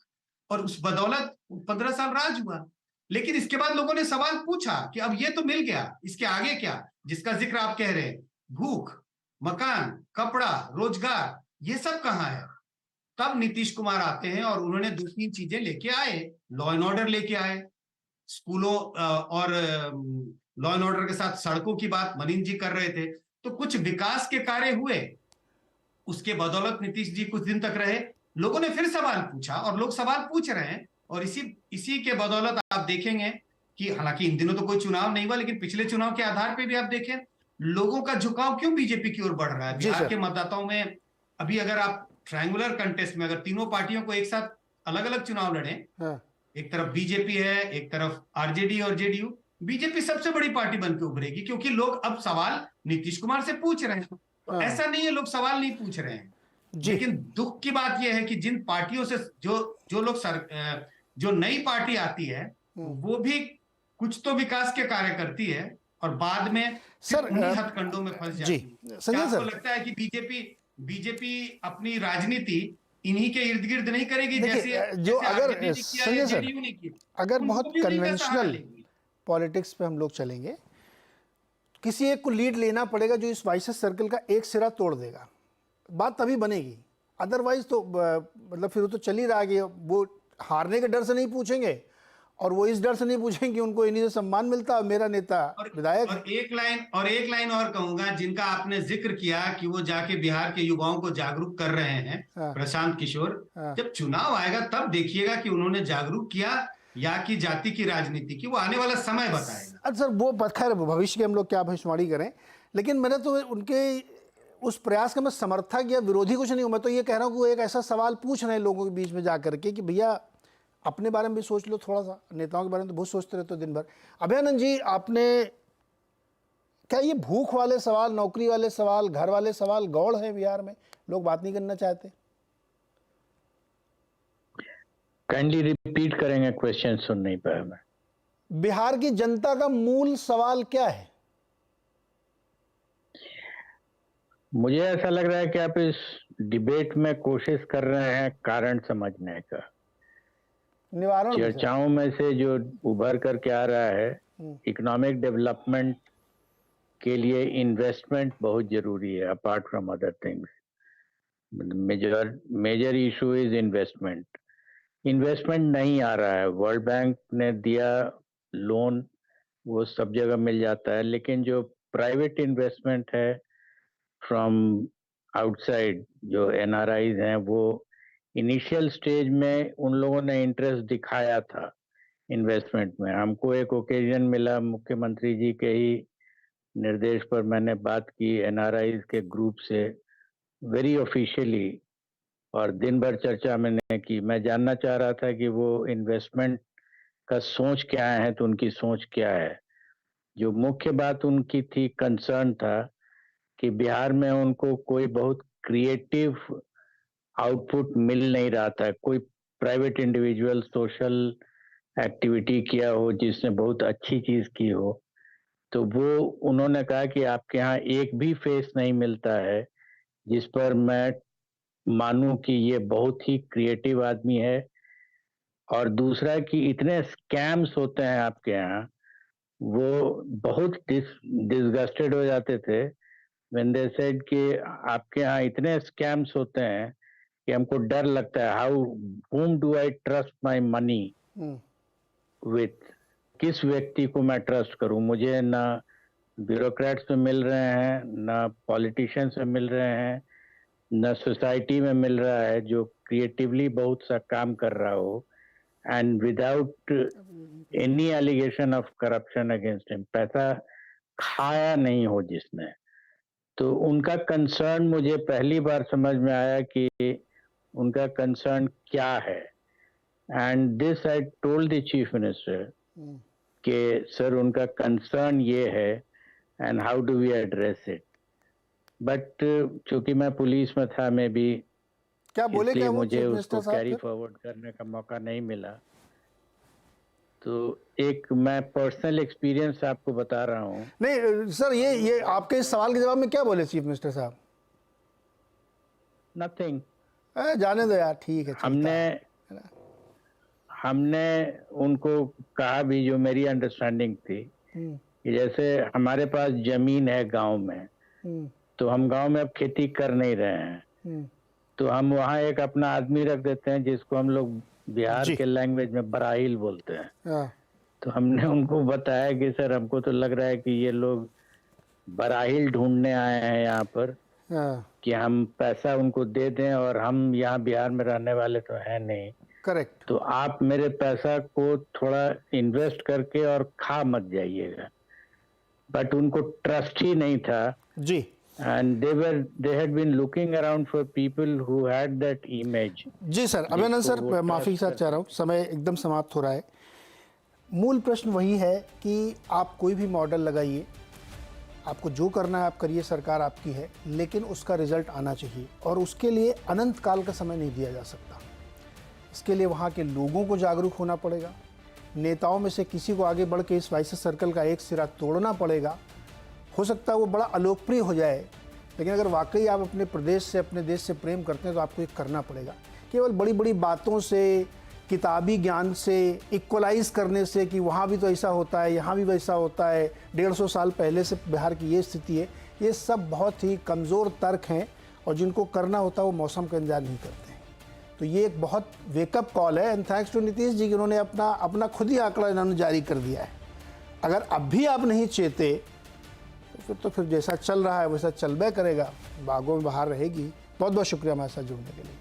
और उस बदौलत 15 साल राज हुआ। लेकिन इसके बाद लोगों ने सवाल पूछा कि अब ये तो मिल गया, इसके आगे क्या, जिसका जिक्र आप कह रहे हैं, भूख, मकान, कपड़ा, रोजगार, ये सब कहाँ है? तब नीतीश कुमार आते हैं और उन्होंने 2-3 चीजें लेके आए, लॉ एंड ऑर्डर लेके आए, स्कूलों और लॉ एंड ऑर्डर के साथ सड़कों की बात मनीष जी कर रहे थे, तो कुछ विकास के कार्य हुए, उसके बदौलत नीतीश जी कुछ दिन तक रहे, लोगों ने फिर सवाल पूछा और लोग सवाल पूछ रहे हैं, और इसी के बदौलत आप देखेंगे कि हालांकि इन दिनों तो कोई चुनाव नहीं हुआ, लेकिन पिछले चुनाव के आधार पे भी आप देखें लोगों का झुकाव क्यों बीजेपी की ओर बढ़ रहा है। बिहार के मतदाताओं में अभी अगर आप ट्रायंगुलर कंटेस्ट में अगर तीनों पार्टियों को एक साथ अलग अलग चुनाव लड़े, एक तरफ बीजेपी है, एक तरफ आरजेडी और जेडीयू, बीजेपी सबसे बड़ी पार्टी बनकर उभरेगी, क्योंकि लोग अब सवाल नीतीश कुमार से पूछ रहे हैं। ऐसा नहीं है लोग सवाल नहीं पूछ रहे हैं, लेकिन दुख की बात यह है कि जिन पार्टियों से जो लोग जो नई पार्टी आती है वो भी कुछ तो विकास के कार्य करती है और बाद में सर हथकंडों में फंस जाती है। क्या आपको लगता है कि बीजेपी अपनी राजनीति इन्हीं के इर्द गिर्द नहीं करेगी, जैसे जो अगर संजय सर अगर बहुत कन्वेंशनल पॉलिटिक्स पे हम लोग चलेंगे, किसी एक को लीड लेना पड़ेगा जो इस वाइसेस सर्कल का एक सिरा तोड़ देगा, बात तभी बनेगी, अदरवाइज तो मतलब फिर वो तो चल ही रहा है। वो हारने के डर से नहीं पूछेंगे और वो इस डर से नहीं पूछेंगे उनको इन्हीं से सम्मान मिलता है, मेरा नेता विधायक। और एक लाइन और कहूंगा, जिनका आपने जिक्र किया कि वो जाके बिहार के युवाओं को जागरूक कर रहे हैं, प्रशांत किशोर, जब चुनाव आएगा तब देखिएगा कि उन्होंने जागरूक किया या कि जाति की राजनीति की, वो आने वाला समय बताएगा। अच्छा सर, वो खैर भविष्य की हम लोग क्या भविष्यवाणी करें, लेकिन मैंने तो उनके उस प्रयास का मैं समर्थक या विरोधी कुछ नहीं हूं। मैं तो ये कह रहा हूं कि वो एक ऐसा सवाल पूछ रहे हैं लोगों के बीच में जाकर के कि भैया अपने बारे में भी सोच लो थोड़ा सा, नेताओं के बारे में तो बहुत सोचते रहते हो दिन भर। अभयानंद जी, आपने क्या ये भूख वाले सवाल, नौकरी वाले सवाल, घर वाले सवाल गौड़ है बिहार में, लोग बात नहीं करना चाहते? काइंडली रिपीट करेंगे, क्वेश्चन सुन नहीं पाया मैं। बिहार की जनता का मूल सवाल क्या है? मुझे ऐसा लग रहा है कि आप इस डिबेट में कोशिश कर रहे हैं कारण समझने का। निवारण चर्चाओं में से जो उभर करके आ रहा है, इकोनॉमिक डेवलपमेंट के लिए इन्वेस्टमेंट बहुत जरूरी है, apart from other things. Major issue is investment. Investment नहीं आ रहा है। वर्ल्ड बैंक ने दिया लोन, वो सब जगह मिल जाता है, लेकिन जो प्राइवेट इन्वेस्टमेंट है फ्रॉम आउटसाइड, जो एनआरआईज हैं, वो इनिशियल स्टेज में उन लोगों ने इंटरेस्ट दिखाया था इन्वेस्टमेंट में। हमको एक ओकेजन मिला, मुख्यमंत्री जी के ही निर्देश पर मैंने बात की एनआरआईज के ग्रुप से वेरी ऑफिशियली, और दिन भर चर्चा मैंने की। मैं जानना चाह रहा था कि वो इन्वेस्टमेंट का सोच क्या है, तो उनकी सोच क्या है। जो मुख्य बात उनकी थी, कंसर्न था कि बिहार में उनको कोई बहुत क्रिएटिव आउटपुट मिल नहीं रहा था। कोई प्राइवेट इंडिविजुअल सोशल एक्टिविटी किया हो जिसने बहुत अच्छी चीज की हो, तो वो उन्होंने कहा कि आपके यहाँ एक भी फेस नहीं मिलता है जिस पर मैं मानूं कि ये बहुत ही क्रिएटिव आदमी है। और दूसरा कि इतने स्कैम्स होते हैं आपके यहाँ, वो बहुत डिसगस्टेड हो जाते थे व्हेन दे सेड कि आपके यहाँ इतने स्कैम्स होते हैं कि हमको डर लगता है। How whom do I trust my money with? किस व्यक्ति को मैं ट्रस्ट करूं? मुझे ना ब्यूरोक्रेट्स में मिल रहे हैं, ना पॉलिटिशियंस में मिल रहे हैं, ना सोसाइटी में मिल रहा है जो क्रिएटिवली बहुत सा काम कर रहा हो, and without any allegation of corruption against him, पैसा खाया नहीं हो जिसने। तो उनका कंसर्न मुझे पहली बार समझ में आया कि उनका कंसर्न क्या है। And this I told the chief minister कि सर उनका कंसर्न ये है and how do we address it. But चूंकि मैं पुलिस में था, मैं भी क्या बोले, क्या मुझे उसको कैरी फॉरवर्ड करने का मौका नहीं मिला। तो एक मैं पर्सनल एक्सपीरियंस आपको बता रहा हूँ। नहीं सर, ये आपके इस सवाल के जवाब में क्या बोले चीफ मिनिस्टर साहब? नथिंग, जाने दो यार, ठीक है। हमने उनको कहा भी, जो मेरी अंडरस्टैंडिंग थी कि जैसे हमारे पास जमीन है गांव में, तो हम गांव में अब खेती कर नहीं रहे हैं, तो हम वहाँ एक अपना आदमी रख देते हैं जिसको हम लोग बिहार के लैंग्वेज में बराहिल बोलते हैं। तो हमने उनको बताया कि सर हमको तो लग रहा है कि ये लोग बराहिल ढूंढने आए हैं यहाँ पर, कि हम पैसा उनको दे दें, और हम यहाँ बिहार में रहने वाले तो हैं नहीं। करेक्ट। तो आप मेरे पैसा को थोड़ा इन्वेस्ट करके और खा मत जाइएगा। बट उनको ट्रस्ट ही नहीं था जी, and they had been looking around for people who had that image। जी सर, अभिनंदन सर, माफी के साथ चाह रहा हूँ, समय एकदम समाप्त हो रहा है। मूल प्रश्न वही है कि आप कोई भी मॉडल लगाइए, आपको जो करना है आप करिए, सरकार आपकी है, लेकिन उसका रिजल्ट आना चाहिए, और उसके लिए अनंत काल का समय नहीं दिया जा सकता। इसके लिए वहाँ के लोगों को जागरूक होना पड़ेगा, नेताओं में से किसी को आगे बढ़ के इस वाइस सर्कल का एक सिरा तोड़ना पड़ेगा। हो सकता है वो बड़ा अलोकप्रिय हो जाए, लेकिन अगर वाकई आप अपने प्रदेश से, अपने देश से प्रेम करते हैं तो आपको ये करना पड़ेगा। केवल बड़ी बड़ी बातों से, किताबी ज्ञान से, इक्वलाइज करने से कि वहाँ भी तो ऐसा होता है, यहाँ भी वैसा होता है, 150 साल पहले से बिहार की ये स्थिति है, ये सब बहुत ही कमज़ोर तर्क हैं, और जिनको करना होता है वो मौसम का इंतजार नहीं करते हैं। तो ये एक बहुत वेकअप कॉल है, and thanks to Nitish ji कि उन्होंने अपना खुद ही आंकड़ा इन्होंने जारी कर दिया है। अगर अब भी आप नहीं चेते तो फिर जैसा चल रहा है वैसा चलबे करेगा, बागों में बाहर रहेगी। बहुत बहुत शुक्रिया हमारे साथ जुड़ने के लिए।